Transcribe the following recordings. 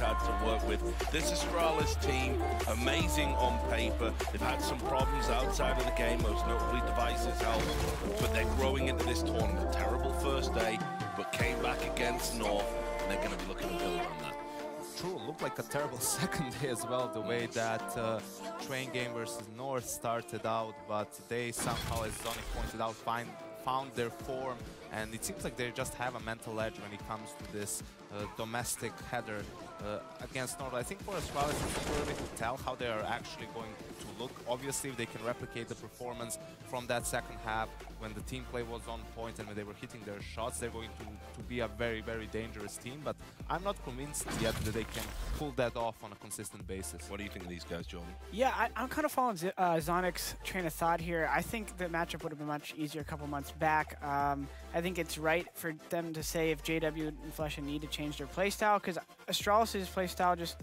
had to work with. This Astralis team, amazing on paper. They've had some problems outside of the game, most notably devices help, but they're growing into this tournament. Terrible first day, but came back against North, and they're going to be looking to build on that. True, looked like a terrible second day as well, the way that train game versus North started out, but they somehow, as Zonic pointed out, found their form, and it seems like they just have a mental edge when it comes to this domestic header against North. I think for Astralis it's too early to tell how they are actually going to look. Obviously, if they can replicate the performance from that second half when the team play was on point and when they were hitting their shots, they're going to be a very, very dangerous team, but I'm not convinced yet that they can pull that off on a consistent basis. What do you think of these guys, Jordan? Yeah, I'm kind of following Zonic's train of thought here. I think the matchup would have been much easier a couple months back. I think it's right for them to say if JW and Flesha need to change their playstyle, because Astralis' playstyle just,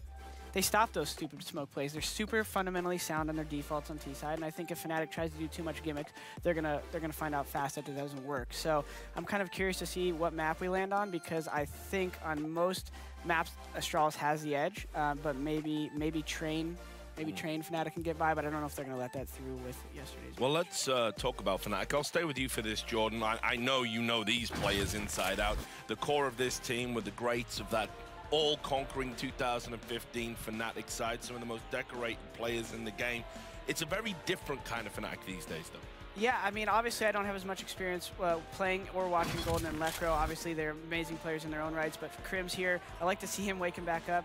they stop those stupid smoke plays. They're super fundamentally sound on their defaults on T-side, and I think if Fnatic tries to do too much gimmicks, they're gonna find out fast that it doesn't work. So I'm kind of curious to see what map we land on, because I think on most maps Astralis has the edge, but maybe train Fnatic can get by, but I don't know if they're going to let that through with yesterday's Well, let's talk about Fnatic. I'll stay with you for this, Jordan. I know you know these players inside out. The core of this team were the greats of that all-conquering 2015 Fnatic side, some of the most decorated players in the game. It's a very different kind of Fnatic these days, though. Yeah, I mean, obviously I don't have as much experience playing or watching Golden and Lekro. Obviously they're amazing players in their own rights, but for Crim's here, I like to see him waking back up.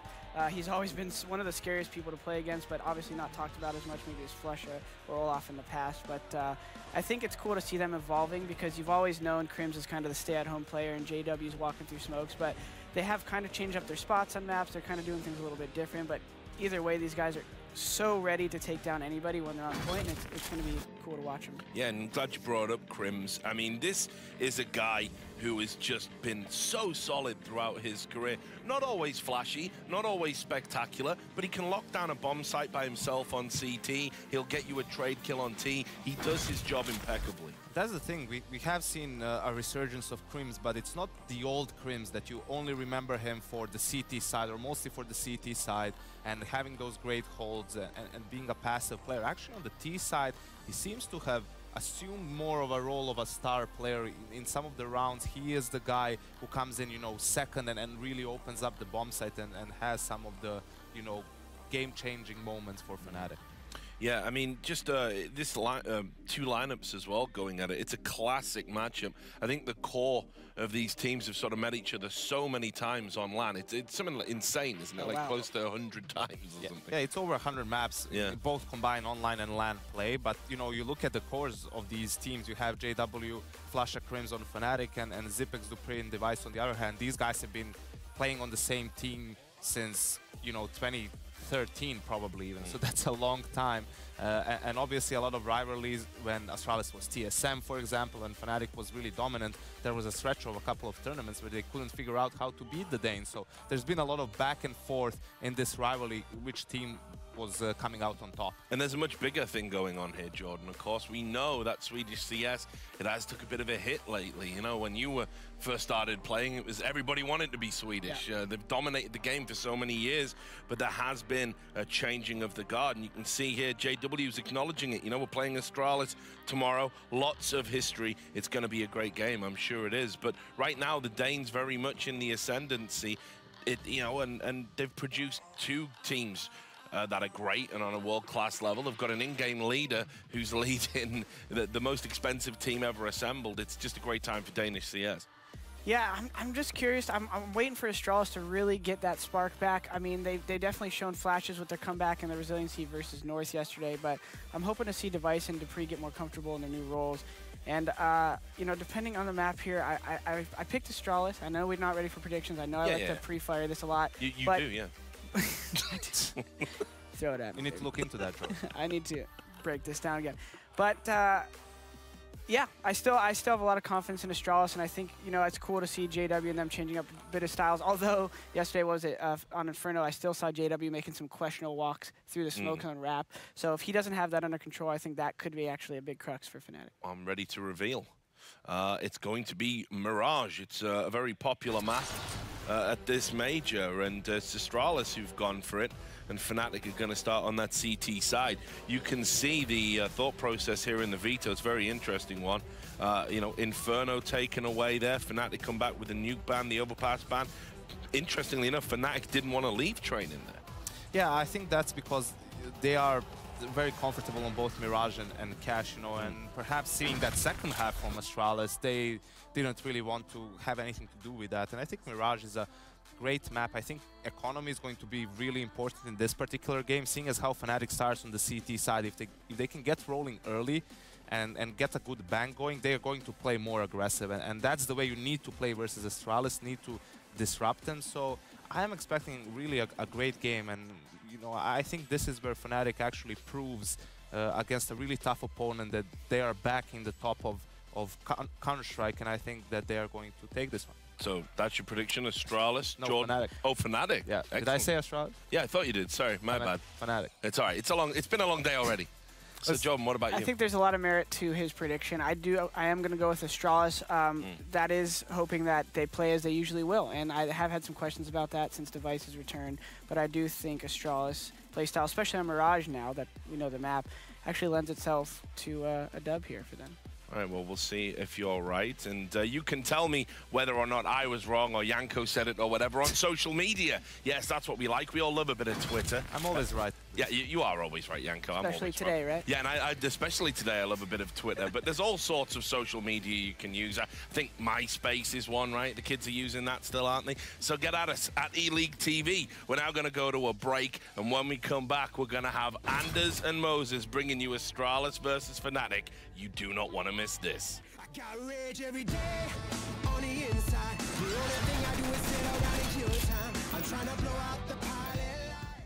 He's always been one of the scariest people to play against, but obviously not talked about as much maybe as Flesha or Olaf in the past. But I think it's cool to see them evolving, because you've always known Crim's is kind of the stay-at-home player and JW's walking through smokes, but they have kind of changed up their spots on maps. They're kind of doing things a little bit different, but either way, these guys are so ready to take down anybody when they're on point, and it's going to be cool to watch them. Yeah, and I'm glad you brought up Crims. I mean, this is a guy who has just been so solid throughout his career. Not always flashy, not always spectacular, but he can lock down a bomb site by himself on CT. He'll get you a trade kill on T. He does his job impeccably. That's the thing, we have seen a resurgence of Crims, but it's not the old Crims that you only remember him for the CT side, or mostly for the CT side, and having those great holds and being a passive player. Actually, on the T side, he seems to have assumed more of a role of a star player. In some of the rounds, he is the guy who comes in, you know, second and really opens up the bomb site and has some of the, you know, game-changing moments for Fnatic. Yeah, I mean, just this two lineups as well going at it. It's a classic matchup. I think the core of these teams have sort of met each other so many times on LAN. It's something like insane, isn't it? Oh, like wow. close to 100 times or something. Yeah, it's over 100 maps, yeah. Both combine online and LAN play. But, you know, you look at the cores of these teams. You have JW, Flasha Crims on Fnatic, and Zipex, Dupree, and Device on the other hand. These guys have been playing on the same team since, you know, 2013 probably even. So that's a long time. And obviously a lot of rivalries when Astralis was TSM, for example, and Fnatic was really dominant. There was a stretch of a couple of tournaments where they couldn't figure out how to beat the Danes. So there's been a lot of back and forth in this rivalry, which team was coming out on top. And there's a much bigger thing going on here, Jordan. Of course, we know that Swedish CS, it has took a bit of a hit lately. You know, when you first started playing, it was everybody wanted to be Swedish. Yeah. They've dominated the game for so many years, but there has been a changing of the guard. And you can see here, JW is acknowledging it. You know, we're playing Astralis tomorrow. Lots of history. It's going to be a great game. I'm sure it is. But right now, the Danes very much in the ascendancy. You know, and they've produced two teams that are great and on a world-class level. They've got an in-game leader who's leading the most expensive team ever assembled. It's just a great time for Danish CS. Yeah, I'm just curious. I'm waiting for Astralis to really get that spark back. I mean, they definitely shown flashes with their comeback and the resiliency versus North yesterday, but I'm hoping to see Device and Dupree get more comfortable in their new roles. And, you know, depending on the map here, I picked Astralis. I know we're not ready for predictions. I know I like to pre-fire this a lot. You do, yeah. Throw it at me. You need to look into that, Joe. I need to break this down again. But yeah, I still have a lot of confidence in Astralis, and I think, you know, it's cool to see JW and them changing up a bit of styles. Although yesterday on Inferno, I still saw JW making some questionable walks through the smoke cone wrap. So if he doesn't have that under control, I think that could be actually a big crux for Fnatic. I'm ready to reveal. It's going to be Mirage. It's a very popular map. at this major, and it's Astralis who've gone for it, and Fnatic are going to start on that CT side. You can see the thought process here in the veto. It's a very interesting one. You know, Inferno taken away there. Fnatic come back with a nuke ban, the overpass ban. Interestingly enough, Fnatic didn't want to leave Train in there. Yeah, I think that's because they are very comfortable on both Mirage and Cash, you know, and perhaps seeing that second half from Astralis, they didn't really want to have anything to do with that. And I think Mirage is a great map. I think economy is going to be really important in this particular game, seeing as how Fnatic starts on the CT side. If they can get rolling early and get a good bang going, they are going to play more aggressive. And that's the way you need to play versus Astralis, need to disrupt them. So I am expecting really a great game. And you know, I think this is where Fnatic actually proves against a really tough opponent that they are back in the top of Counter-Strike, and I think that they are going to take this one. So that's your prediction, Astralis? No, Jordan? Fnatic. Oh, Fnatic. Yeah. Excellent. Did I say Astralis? Yeah, I thought you did. Sorry, my bad. Fnatic. It's all right. It's been a long day already. So, Jordan, what about you? I think there's a lot of merit to his prediction. I am going to go with Astralis. That is hoping that they play as they usually will, and I have had some questions about that since Device's return, but I do think Astralis playstyle, especially on Mirage now that we know the map, actually lends itself to a dub here for them. All right, well, we'll see if you're right. And you can tell me whether or not I was wrong or Yanko said it or whatever on social media. Yes, that's what we like. We all love a bit of Twitter. I'm always right. Yeah, you are always right, Yanko. Especially today, right? Yeah, and I especially today, I love a bit of Twitter. But there's all sorts of social media you can use. I think MySpace is one, right? The kids are using that still, aren't they? So get at us at eLeague TV. We're now going to go to a break. And when we come back, we're going to have Anders and Moses bringing you Astralis versus Fnatic. You do not want to miss this. I got rage every day on the inside. The only thing I do is sit around and kill time. I'm trying to blow out the pilot light.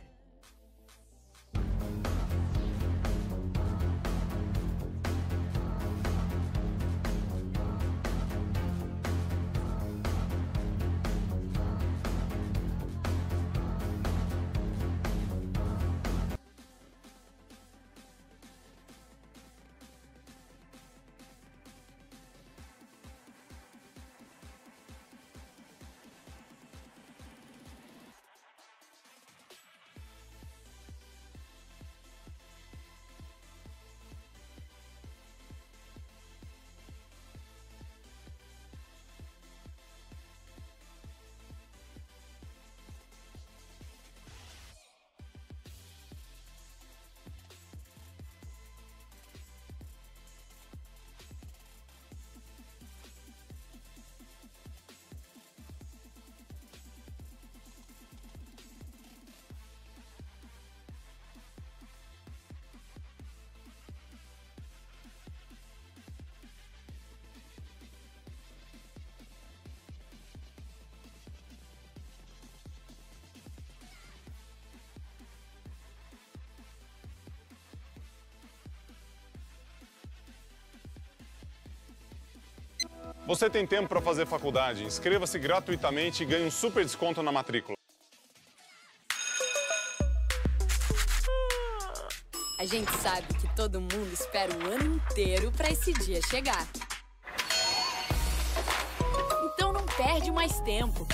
Você tem tempo para fazer faculdade? Inscreva-se gratuitamente e ganhe um super desconto na matrícula. A gente sabe que todo mundo espera o ano inteiro para esse dia chegar. Então não perde mais tempo.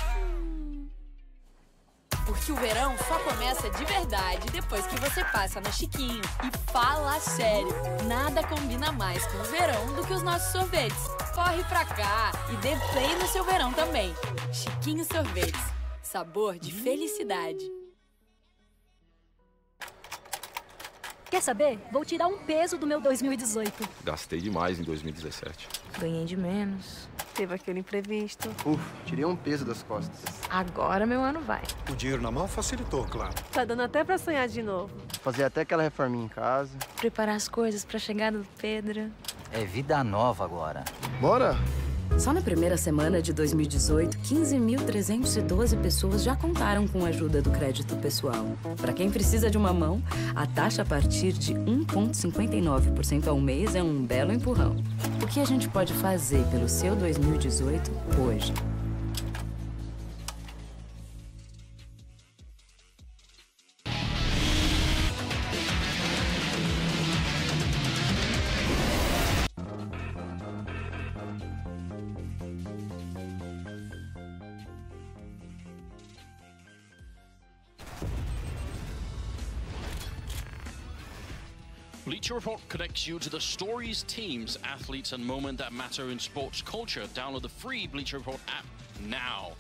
Porque o verão só começa de verdade depois que você passa na Chiquinho. E fala sério, nada combina mais com o verão do que os nossos sorvetes. Corre pra cá e dê play no seu verão também. Chiquinho Sorvetes, sabor de felicidade. Quer saber? Vou tirar um peso do meu 2018. Gastei demais em 2017. Ganhei de menos. Teve aquele imprevisto. Tirei um peso das costas. Agora meu ano vai. O dinheiro na mão facilitou, claro. Tá dando até pra sonhar de novo. Fazer até aquela reforminha em casa. Preparar as coisas pra chegada do Pedro. É vida nova agora. Bora! Só na primeira semana de 2018, 15.312 pessoas já contaram com a ajuda do crédito pessoal. Para quem precisa de uma mão, a taxa a partir de 1,59% ao mês é um belo empurrão. O que a gente pode fazer pelo seu 2018 hoje? Bleacher Report connects you to the stories, teams, athletes, and moments that matter in sports culture. Download the free Bleacher Report app now.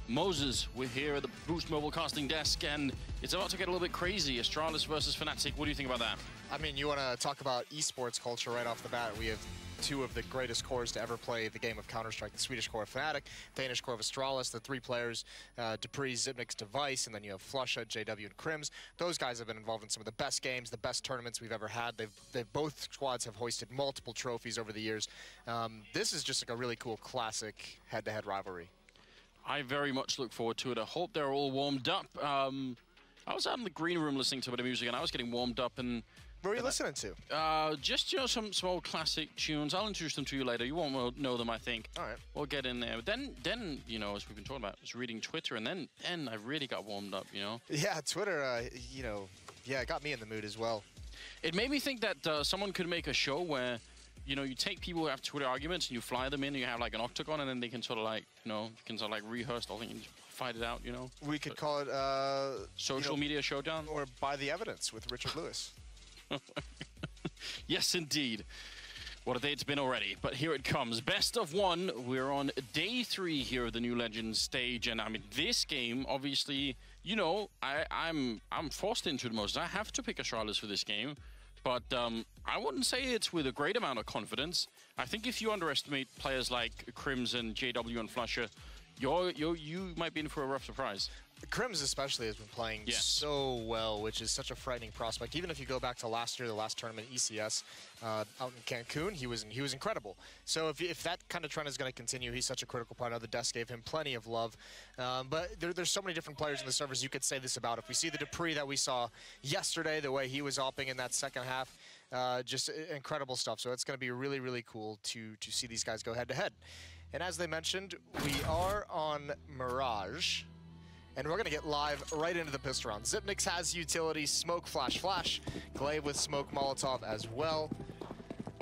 Moses, we're here at the Boost Mobile casting desk, and it's about to get a little bit crazy. Astralis versus Fnatic. What do you think about that? I mean, you want to talk about esports culture right off the bat. We have two of the greatest cores to ever play the game of Counter-Strike, the Swedish core of Fnatic, Danish core of Astralis, the three players, Dupree, Zipnik's Device, and then you have Flusha, JW, and Crims. Those guys have been involved in some of the best games, the best tournaments we've ever had. Both squads have hoisted multiple trophies over the years. This is just like a really cool classic head-to-head rivalry. I very much look forward to it. I hope they're all warmed up. I was out in the green room listening to a bit of music, and I was getting warmed up. And what were you listening to? Just, some old classic tunes. I'll introduce them to you later. You won't know them, I think. All right. We'll get in there. But then, as we've been talking about, I was reading Twitter, and then I really got warmed up, Yeah, Twitter, it got me in the mood as well. It made me think that someone could make a show where, you take people who have Twitter arguments and you fly them in, and you have like an octagon, and then they can sort of like, rehearse the whole thing and fight it out, We could call it social media showdown, or By the Evidence with Richard Lewis. Yes, indeed. What a day it's been already, but here it comes. Best of one. We're on day 3 here of the New Legends stage, and I mean, this game, obviously, I'm forced into it most. I have to pick Astralis for this game. But I wouldn't say it's with a great amount of confidence. I think if you underestimate players like Crims and JW and Flusha, you might be in for a rough surprise. Crims especially has been playing so well, which is such a frightening prospect. Even if you go back to last year, the last tournament, ECS, out in Cancun, he was incredible. So if that kind of trend is going to continue, he's such a critical part of the desk, gave him plenty of love. But there's so many different players in the servers you could say this about. If we see the Dupree that we saw yesterday, the way he was opping in that second half, just incredible stuff. So it's going to be really, really cool to see these guys go head-to-head. And as they mentioned, we are on Mirage. And we're going to get live right into the pistol round. Zipnik's has utility, smoke, flash, flash. Glaive with smoke, Molotov as well.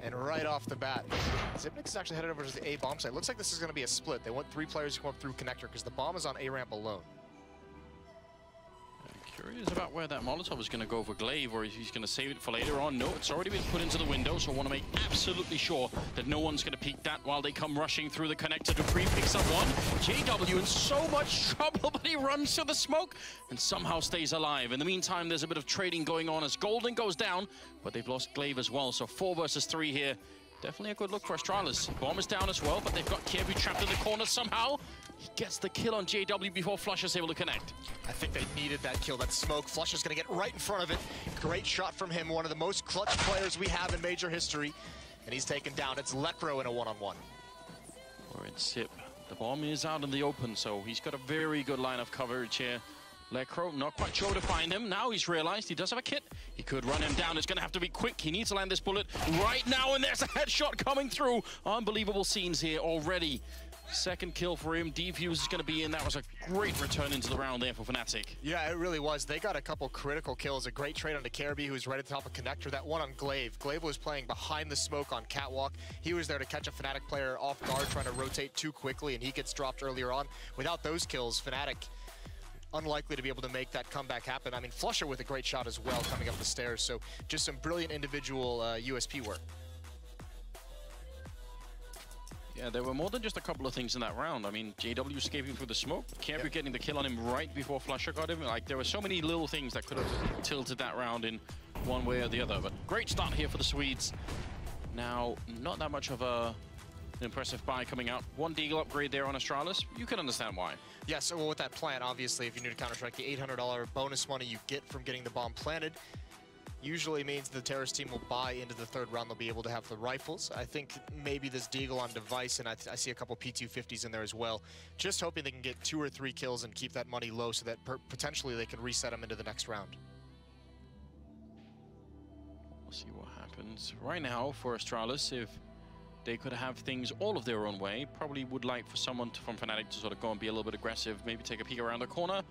And right off the bat, Zipnik's actually headed over to the A bomb site. Looks like this is going to be a split. They want 3 players to come up through connector because the bomb is on A ramp alone. Curious about where that Molotov is going to go for Glaive, or if he's going to save it for later on. No, it's already been put into the window, so I want to make absolutely sure that no one's going to peek that while they come rushing through the connector. Dupree picks up one. JW in so much trouble, but he runs to the smoke and somehow stays alive. In the meantime, there's a bit of trading going on as Golden goes down, but they've lost Glaive as well, so 4 versus 3 here. Definitely a good look for Astralis. Bomb is down as well, but they've got Kirby trapped in the corner somehow. He gets the kill on JW before Flush is able to connect. I think they needed that kill, that smoke. Flush is going to get right in front of it. Great shot from him, one of the most clutch players we have in Major history. And he's taken down. It's Lekro in a one-on-one. We're in Sip. The bomb is out in the open, so he's got a very good line of coverage here. Lekro, not quite sure to find him. Now he's realized he does have a kit. He could run him down. It's going to have to be quick. He needs to land this bullet right now, and there's a headshot coming through. Unbelievable scenes here already. Second kill for him. Defuse is going to be in. That was a great return into the round there for Fnatic. Yeah, it really was. They got a couple critical kills. A great trade onto Kirby, who was right at the top of connector. That one on Glaive. Glaive was playing behind the smoke on Catwalk. He was there to catch a Fnatic player off guard, trying to rotate too quickly, and he gets dropped earlier on. Without those kills, Fnatic unlikely to be able to make that comeback happen. I mean, Flusher with a great shot as well coming up the stairs. So just some brilliant individual USP work. Yeah, there were more than just a couple of things in that round. I mean, JW escaping through the smoke, Kirby getting the kill on him right before Flusher got him. Like, there were so many little things that could have tilted that round in one way or the other. But great start here for the Swedes. Now, not that much of an impressive buy coming out. 1 Deagle upgrade there on Astralis. You can understand why. Yeah, so well, with that plant, obviously, if you're new to Counter-Strike, the $800 bonus money you get from getting the bomb planted usually means the terrorist team will buy into the 3rd round. They'll be able to have the rifles. I think maybe this Deagle on Device, and I see a couple P250s in there as well. Just hoping they can get 2 or 3 kills and keep that money low so that potentially they can reset them into the next round. We'll see what happens. Right now, for Astralis, if they could have things all of their own way, probably would like for someone from Fnatic to sort of go and be a little bit aggressive, maybe take a peek around the corner.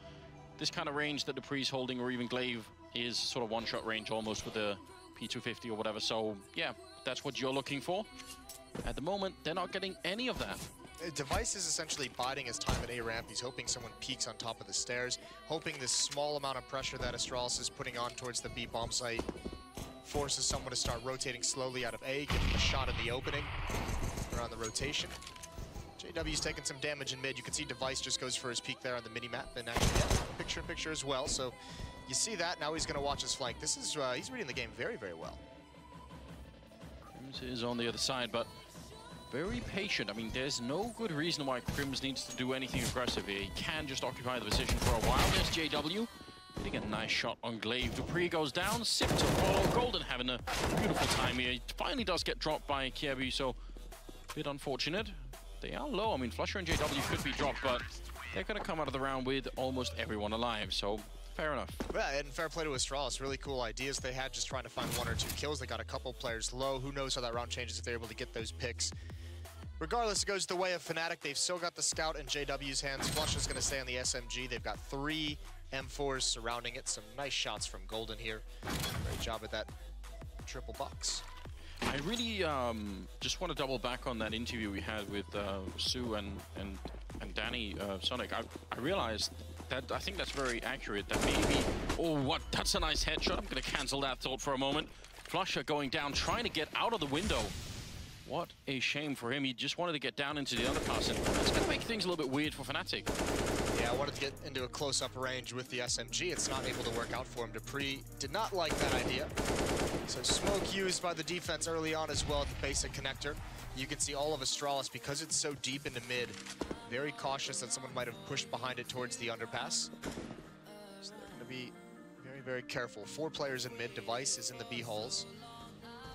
This kind of range that Dupree's holding, or even Glaive, is sort of one-shot range almost with the P250 or whatever. So, yeah, that's what you're looking for. At the moment, they're not getting any of that. Device is essentially biding his time at A ramp. He's hoping someone peeks on top of the stairs, hoping this small amount of pressure that Astralis is putting on towards the B bomb site forces someone to start rotating slowly out of A, give him a shot in the opening around the rotation. JW's taking some damage in mid. You can see Device just goes for his peek there on the mini-map, and actually picture-in-picture as well. So you see that, now he's going to watch his flank. This is, he's reading the game very, very well. Crims is on the other side, but very patient. I mean, there's no good reason why Crims needs to do anything aggressive here. He can just occupy the position for a while. There's JW. Getting a nice shot on Glaive. Dupree goes down. Sip to follow. Golden having a beautiful time here. He finally does get dropped by Kiebu, so a bit unfortunate. They are low. I mean, Flusher and JW could be dropped, but they're going to come out of the round with almost everyone alive, so fair enough. Yeah, and fair play to Astralis. Really cool ideas they had, just trying to find 1 or 2 kills. They got a couple players low. Who knows how that round changes if they're able to get those picks. Regardless, it goes the way of Fnatic. They've still got the scout in JW's hands. Flush is going to stay on the SMG. They've got 3 M4s surrounding it. Some nice shots from Golden here. Great job at that triple box. I really just want to double back on that interview we had with Sue and Danny Sonic. I realized that I think that's very accurate. That maybe, oh, what? That's a nice headshot. I'm going to cancel that thought for a moment. Flusher going down, trying to get out of the window. What a shame for him. He just wanted to get down into the underpass, and it's going to make things a little bit weird for Fnatic. Yeah, I wanted to get into a close-up range with the SMG. It's not able to work out for him. Dupree did not like that idea. So smoke used by the defense early on as well at the basic connector. You can see all of Astralis, because it's so deep into mid, very cautious that someone might have pushed behind it towards the underpass. So they're going to be very, very careful. 4 players in mid. Device is in the B halls.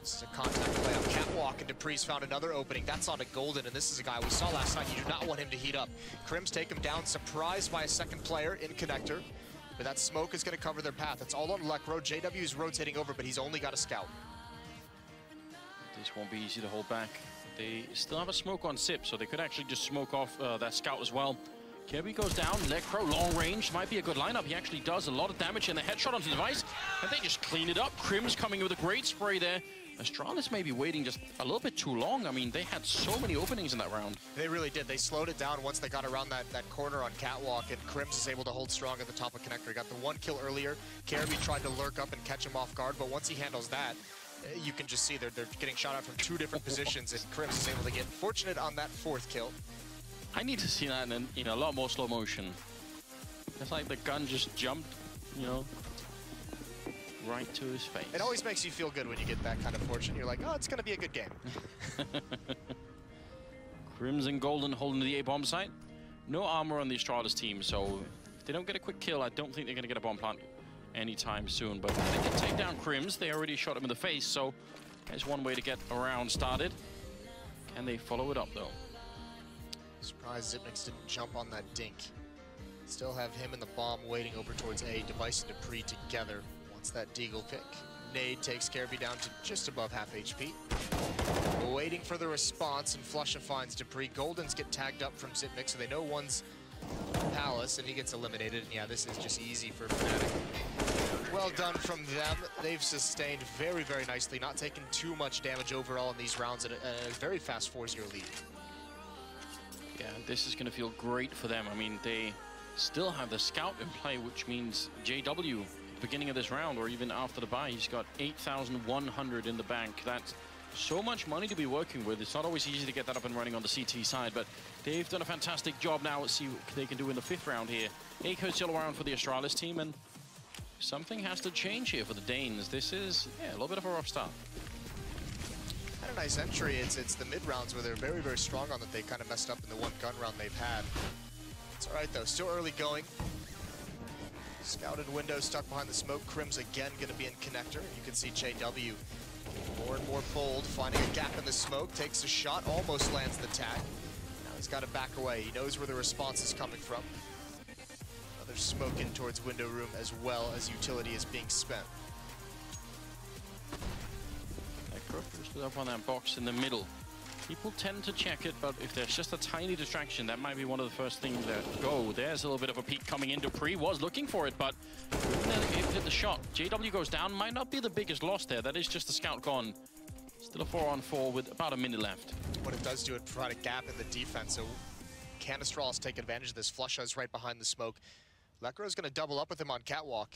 This is a contact play on Catwalk, and Dupree's found another opening. That's on to Golden, and this is a guy we saw last night. You do not want him to heat up. Crims take him down, surprised by a second player in connector. But that smoke is going to cover their path. It's all on Lekro. JW is rotating over, but he's only got a scout. This won't be easy to hold back. They still have a smoke on Sip, so they could actually just smoke off that scout as well. Kirby goes down. Lekro, long range, might be a good lineup. He actually does a lot of damage in the headshot onto the Device, and they just clean it up. Crims coming with a great spray there. Astralis may be waiting just a little bit too long. I mean, they had so many openings in that round. They really did. They slowed it down once they got around that corner on Catwalk, and Crims is able to hold strong at the top of connector. He got the 1 kill earlier. Kirby tried to lurk up and catch him off guard, but once he handles that, you can just see they're getting shot out from 2 different positions, and Crims is able to get fortunate on that 4th kill. I need to see that in a lot more slow motion. It's like the gun just jumped, you know, right to his face. It always makes you feel good when you get that kind of fortune. You're like, oh, it's going to be a good game. Crimson Golden holding the A-bomb site. No armor on the Astralis team, so if they don't get a quick kill, I don't think they're going to get a bomb plant anytime soon. But they can take down Crims. They already shot him in the face, so there's one way to get a round started. Can they follow it up, though? Surprised Zipnix didn't jump on that dink. Still have him and the bomb waiting over towards A. Device and Dupree together. That Deagle pick. Nade takes Kirby down to just above half HP. Waiting for the response, and Flusha finds Dupree. Goldens get tagged up from Zipnix, so they know one's Palace, and he gets eliminated. And yeah, this is just easy for Fnatic. Well done from them. They've sustained very, very nicely, not taking too much damage overall in these rounds, at a very fast 4-0 lead. Yeah, this is going to feel great for them. I mean, they still have the scout in play, which means JW, beginning of this round or even after the bye, he's got 8,100 in the bank. That's so much money to be working with. It's not always easy to get that up and running on the CT side, but they've done a fantastic job now. Let's see what they can do in the 5th round here. Eiko's still around for the Astralis team, and something has to change here for the Danes. This is, yeah, a little bit of a rough start. Had a nice entry. It's the mid rounds where they're very, very strong on that they kind of messed up in the 1 gun round they've had. It's all right, though. Still early going. Scouted window stuck behind the smoke. Crims again going to be in connector. You can see JW more and more bold, finding a gap in the smoke, takes a shot, almost lands the tag. Now he's got to back away. He knows where the response is coming from. Another smoke in towards window room as well as utility is being spent. Curte stood up on that box in the middle. People tend to check it, but if there's just a tiny distraction, that might be one of the first things that go. There's a little bit of a peek coming in. Dupree was looking for it, but able to hit the shot. JW goes down. Might not be the biggest loss there. That is just the scout gone. Still a 4-on-4 with about a minute left. What it does do, it provide a gap in the defense. So can Astralis take advantage of this? Flusha is right behind the smoke. Lekro is going to double up with him on Catwalk.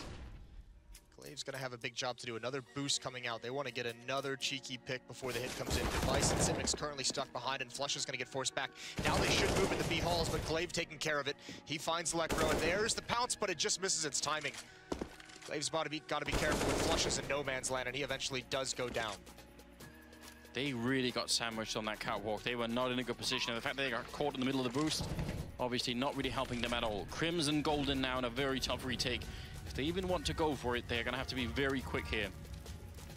Glave's going to have a big job to do. Another boost coming out. They want to get another cheeky pick before the hit comes in. Device and Simic's currently stuck behind, and Flush is going to get forced back. Now they should move into B halls, but Glaive taking care of it. He finds Electro, and there's the pounce, but it just misses its timing. Glaive's got to be careful with Flushes in no man's land, and he eventually does go down. They really got sandwiched on that catwalk. They were not in a good position. And the fact that they got caught in the middle of the boost, obviously not really helping them at all. Crims and Golden now in a very tough retake. If they even want to go for it, they're going to have to be very quick here.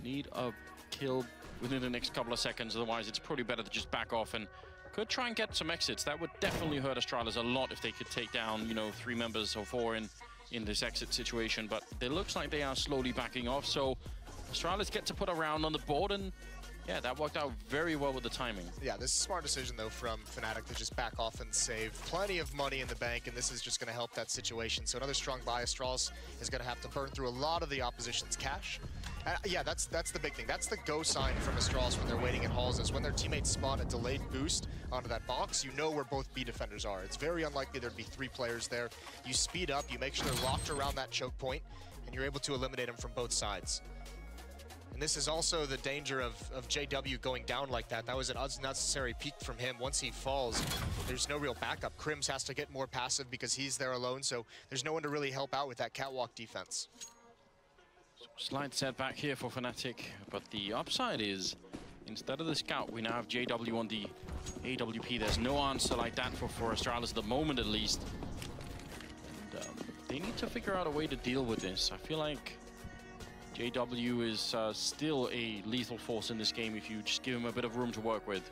Need a kill within the next couple of seconds, otherwise it's probably better to just back off and could try and get some exits. That would definitely hurt Astralis a lot if they could take down, you know, 3 members or 4 in this exit situation, but it looks like they are slowly backing off, so Astralis get to put a round on the board, and yeah, that worked out very well with the timing. Yeah, this is a smart decision, though, from Fnatic to just back off and save plenty of money in the bank, and this is just going to help that situation. So another strong buy. Astralis is going to have to burn through a lot of the opposition's cash. Yeah, that's the big thing. That's the go sign from Astralis when they're waiting in halls, is when their teammates spawn a delayed boost onto that box, you know where both B defenders are. It's very unlikely there'd be 3 players there. You speed up, you make sure they're locked around that choke point, and you're able to eliminate them from both sides. And this is also the danger of JW going down like that. That was an unnecessary peek from him. Once he falls, there's no real backup. Crims has to get more passive because he's there alone, so there's no one to really help out with that catwalk defense. Slight setback here for Fnatic, but the upside is, instead of the scout, we now have JW on the AWP. There's no answer like that for Astralis at the moment, at least. And, they need to figure out a way to deal with this. I feel like JW is still a lethal force in this game if you just give him a bit of room to work with.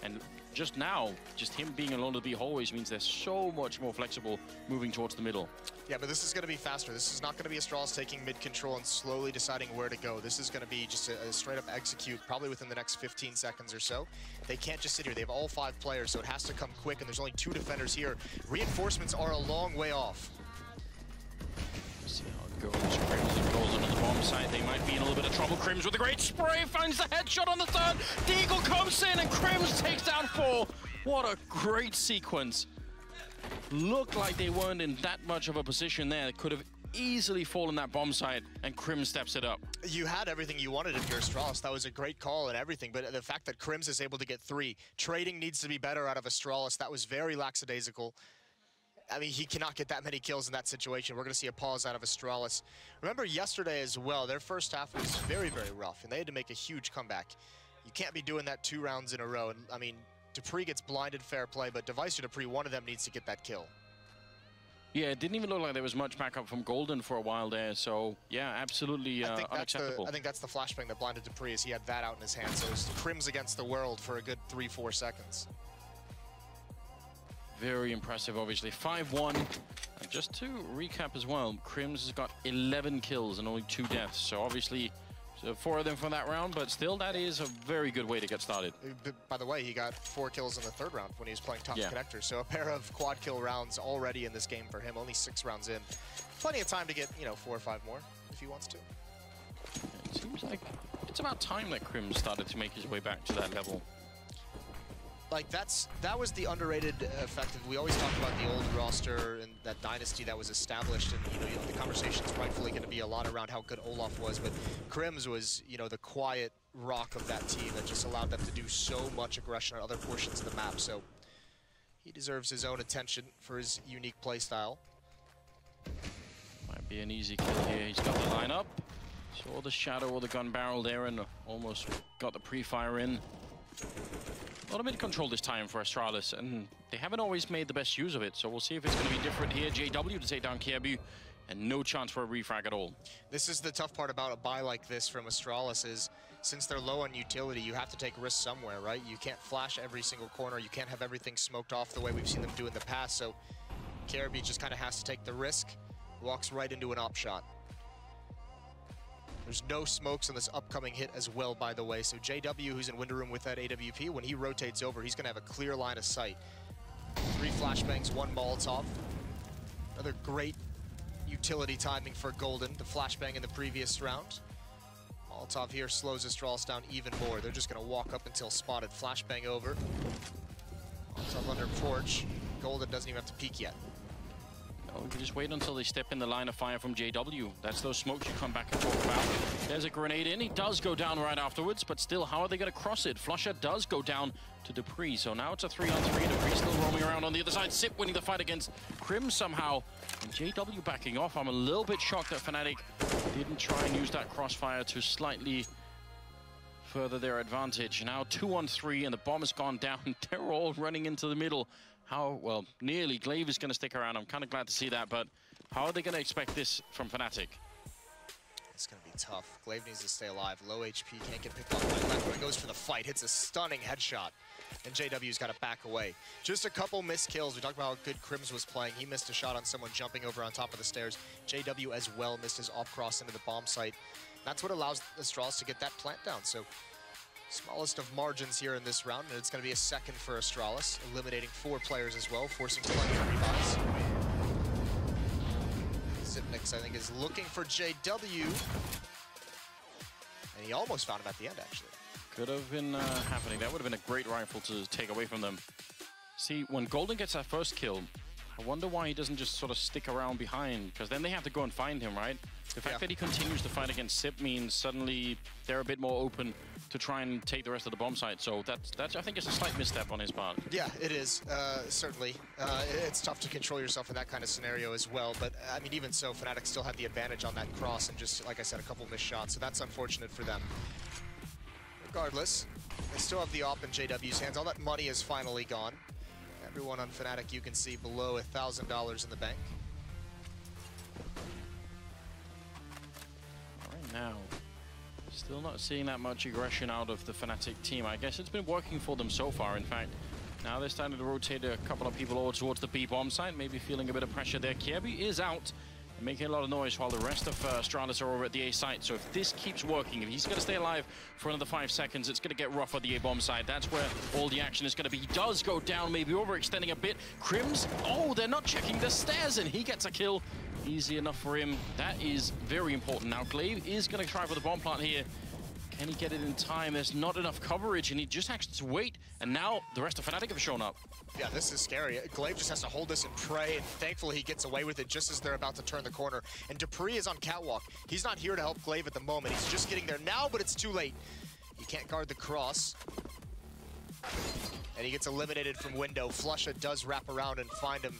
And just now, just him being alone to the B hallways means they're so much more flexible moving towards the middle. Yeah, but this is going to be faster. This is not going to be Astralis taking mid-control and slowly deciding where to go. This is going to be just a straight-up execute, probably within the next 15 seconds or so. They can't just sit here. They have all 5 players, so it has to come quick, and there's only 2 defenders here. Reinforcements are a long way off. See how it goes. Crims and Golden on the bomb side. They might be in a little bit of trouble. Crims with a great spray, finds the headshot on the 3rd. Deagle comes in and Crims takes down 4. What a great sequence. Looked like they weren't in that much of a position there. They could have easily fallen that bomb site, and Crims steps it up. You had everything you wanted if you're Astralis. That was a great call and everything, but the fact that Crims is able to get 3, trading needs to be better out of Astralis. That was very lackadaisical. I mean, he cannot get that many kills in that situation. We're going to see a pause out of Astralis. Remember yesterday as well, their first half was very, very rough, and they had to make a huge comeback. You can't be doing that 2 rounds in a row. And I mean, Dupree gets blinded, fair play, but Device or Dupree, one of them needs to get that kill. Yeah, it didn't even look like there was much backup from Golden for a while there, so yeah, absolutely unacceptable. I think that's the flashbang that blinded Dupree, is he had that out in his hand, so it was Crims against the world for a good 3-4 seconds. Very impressive, obviously. 5-1. And just to recap as well, Crims has got 11 kills and only 2 deaths. So obviously, 4 of them from that round, but still, that is a very good way to get started. By the way, he got 4 kills in the 3rd round when he was playing top connector. So a pair of quad kill rounds already in this game for him, only 6 rounds in. Plenty of time to get, you know, 4 or 5 more if he wants to. It seems like it's about time that Crims started to make his way back to that level. Like, that was the underrated effect. We always talk about the old roster and that dynasty that was established, and you know the conversation's rightfully going to be a lot around how good Olaf was, but Crims was, you know, the quiet rock of that team that just allowed them to do so much aggression on other portions of the map. So he deserves his own attention for his unique playstyle. Might be an easy kill here. He's got the lineup. Saw the shadow or the gun barrel there and almost got the pre-fire in. A lot of mid-control this time for Astralis, and they haven't always made the best use of it, so we'll see if it's going to be different here. JW to take down Kiebu, and no chance for a refrag at all. This is the tough part about a buy like this from Astralis, is since they're low on utility, you have to take risks somewhere, right? You can't flash every single corner, you can't have everything smoked off the way we've seen them do in the past, so Kiebu just kind of has to take the risk, walks right into an op shot. There's no smokes on this upcoming hit as well, by the way. So JW, who's in window room with that AWP, when he rotates over, he's going to have a clear line of sight. 3 flashbangs, 1 Molotov. Another great utility timing for Golden. The flashbang in the previous round. Molotov here slows Astralis down even more. They're just going to walk up until spotted. Flashbang over. Molotov under porch. Golden doesn't even have to peek yet. Oh, we can just wait until they step in the line of fire from JW. That's those smokes you come back and talk about. There's a grenade in. He does go down right afterwards, but still, how are they going to cross it? Flusher does go down to Dupree, so now it's a 3-on-3. Dupree still roaming around on the other side. Sip winning the fight against Crim somehow. And JW backing off. I'm a little bit shocked that Fnatic didn't try and use that crossfire to slightly further their advantage. Now 2-on-3, and the bomb has gone down. They're all running into the middle. How, well, nearly. Glaive is going to stick around. I'm kind of glad to see that, but how are they going to expect this from Fnatic? It's going to be tough. Glaive needs to stay alive. Low HP, can't get picked off by left. When goes for the fight, hits a stunning headshot. And JW's got to back away. Just a couple missed kills. We talked about how good Crims was playing. He missed a shot on someone jumping over on top of the stairs. JW as well missed his off-cross into the bomb site. That's what allows Astralis to get that plant down. So smallest of margins here in this round, and it's going to be a second for Astralis, eliminating 4 players as well, forcing plenty of rebuys. Zipnix, I think, is looking for JW, and he almost found him at the end, actually. Could have been happening. That would have been a great rifle to take away from them. See, when Golden gets that first kill, I wonder why he doesn't just sort of stick around behind, because then they have to go and find him, right? The fact that he continues to fight against Sip means suddenly they're a bit more open to try and take the rest of the bomb site. So that's I think it's a slight misstep on his part. Yeah, it is, certainly. It's tough to control yourself in that kind of scenario as well. But, I mean, even so, Fnatic still had the advantage on that cross and just, like I said, a couple missed shots. So that's unfortunate for them. Regardless, they still have the op in JW's hands. All that money is finally gone. Everyone on Fnatic, you can see below $1,000 in the bank. Now, still not seeing that much aggression out of the Fnatic team. I guess it's been working for them so far, in fact. Now they're starting to rotate a couple of people over towards the B bomb site, maybe feeling a bit of pressure there. Kirby is out and making a lot of noise while the rest of Astralis are over at the A site. So if this keeps working, if he's going to stay alive for another 5 seconds, it's going to get rough on the A bomb side. That's where all the action is going to be. He does go down, maybe overextending a bit. Crims, oh, they're not checking the stairs, and he gets a kill. Easy enough for him. That is very important. Now, Glaive is going to try for the bomb plant here. Can he get it in time? There's not enough coverage, and he just has to wait. And now the rest of Fnatic have shown up. Yeah, this is scary. Glaive just has to hold this and pray, and thankfully he gets away with it just as they're about to turn the corner. And Dupree is on catwalk. He's not here to help Glaive at the moment. He's just getting there now, but it's too late. He can't guard the cross. And he gets eliminated from window. Flusha does wrap around and find him.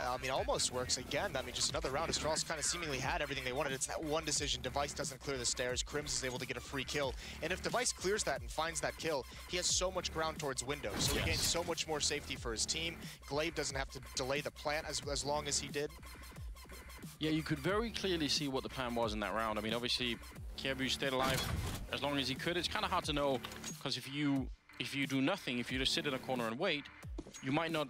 I mean, almost works again. I mean, just another round. Astralis kind of seemingly had everything they wanted. It's that one decision. Device doesn't clear the stairs. Crims is able to get a free kill. And if Device clears that and finds that kill, he has so much ground towards window. So he gains so much more safety for his team. Glaive doesn't have to delay the plant as long as he did. Yeah, you could very clearly see what the plan was in that round. I mean, obviously, Kievu stayed alive as long as he could. It's kind of hard to know, because if you do nothing, if you just sit in a corner and wait, you might not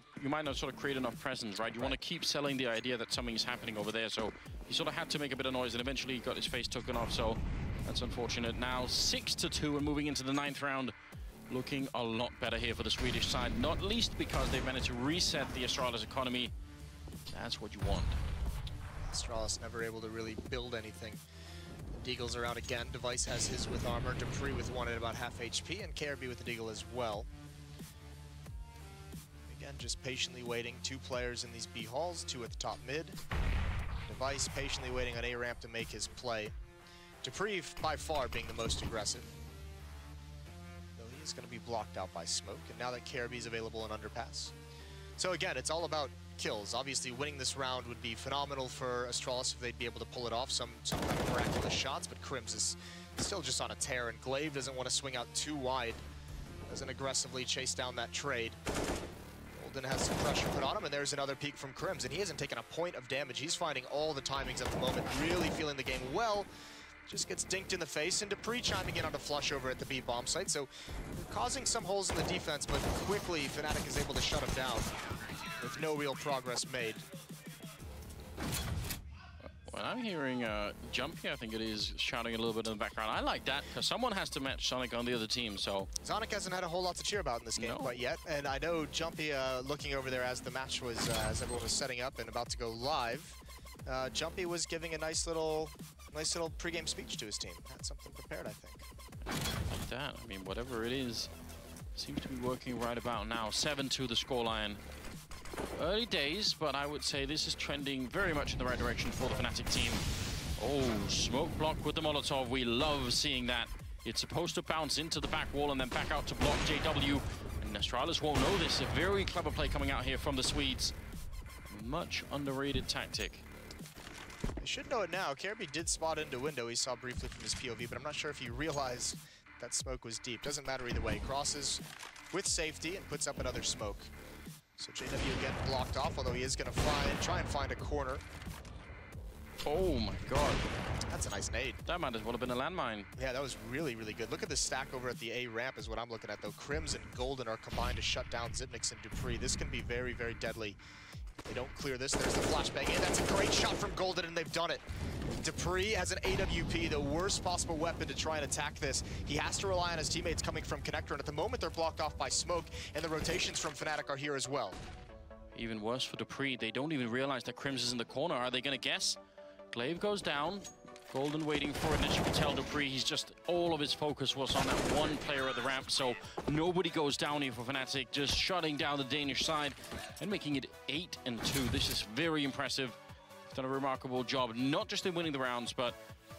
sort of create enough presence, right? You want to keep selling the idea that something is happening over there. So he sort of had to make a bit of noise, and eventually he got his face taken off. So that's unfortunate. Now 6-2 and moving into the 9th round. Looking a lot better here for the Swedish side, not least because they've managed to reset the Astralis economy. That's what you want. Astralis never able to really build anything. Deagle's around again. Device has his with armor. Dupree with one at about half HP, and KRB with the Deagle as well. Again, just patiently waiting. 2 players in these B halls, 2 at the top mid. Device patiently waiting on A ramp to make his play. Dupree by far being the most aggressive, though he is going to be blocked out by smoke. And now that KRB is available in underpass. So again, it's all about kills. Obviously, winning this round would be phenomenal for Astralis if they'd be able to pull it off, some kind of miraculous shots, but Crims is still just on a tear, and Glaive doesn't want to swing out too wide. Doesn't aggressively chase down that trade. Golden has some pressure put on him, and there's another peek from Crims, and he hasn't taken a point of damage. He's finding all the timings at the moment, really feeling the game well. Just gets dinked in the face, and Dupree chiming in on a flush over at the B bomb site, so causing some holes in the defense, but quickly Fnatic is able to shut him down with no real progress made. Well, I'm hearing Jumpy, I think it is, shouting a little bit in the background. I like that, because someone has to match Sonic on the other team, so... Sonic hasn't had a whole lot to cheer about in this game quite yet, and I know Jumpy looking over there as the match was, as everyone was setting up and about to go live, Jumpy was giving a nice little pregame speech to his team. Had something prepared, I think. Like that. I mean, whatever it is, seems to be working right about now. 7-2 the scoreline. Early days, but I would say this is trending very much in the right direction for the Fnatic team. Oh, smoke block with the Molotov. We love seeing that. It's supposed to bounce into the back wall and then back out to block JW. And Astralis won't know this. A very clever play coming out here from the Swedes. Much underrated tactic. I should know it now. Kirby did spot into window. He saw briefly from his POV, but I'm not sure if he realized that smoke was deep. Doesn't matter either way. Crosses with safety and puts up another smoke. So JW again blocked off, although he is going to try and find a corner. Oh my god. That's a nice nade. That might as well have been a landmine. Yeah, that was really, really good. Look at the stack over at the A ramp is what I'm looking at, though. Crims and Golden are combined to shut down Xyp9x and Dupree. This can be very, very deadly. If they don't clear this, there's the flashbang in. That's a great shot from Golden, and they've done it. Dupree has an AWP, the worst possible weapon to try and attack this. He has to rely on his teammates coming from Connector, and at the moment they're blocked off by smoke, and the rotations from Fnatic are here as well. Even worse for Dupree. They don't even realize that Crims is in the corner. Are they going to guess? Glaive goes down. Golden waiting for it, and as you can tell, Dupree, he's just, all of his focus was on that one player at the ramp, so nobody goes down here for Fnatic, just shutting down the Danish side and making it 8-2. This is very impressive. He's done a remarkable job, not just in winning the rounds, but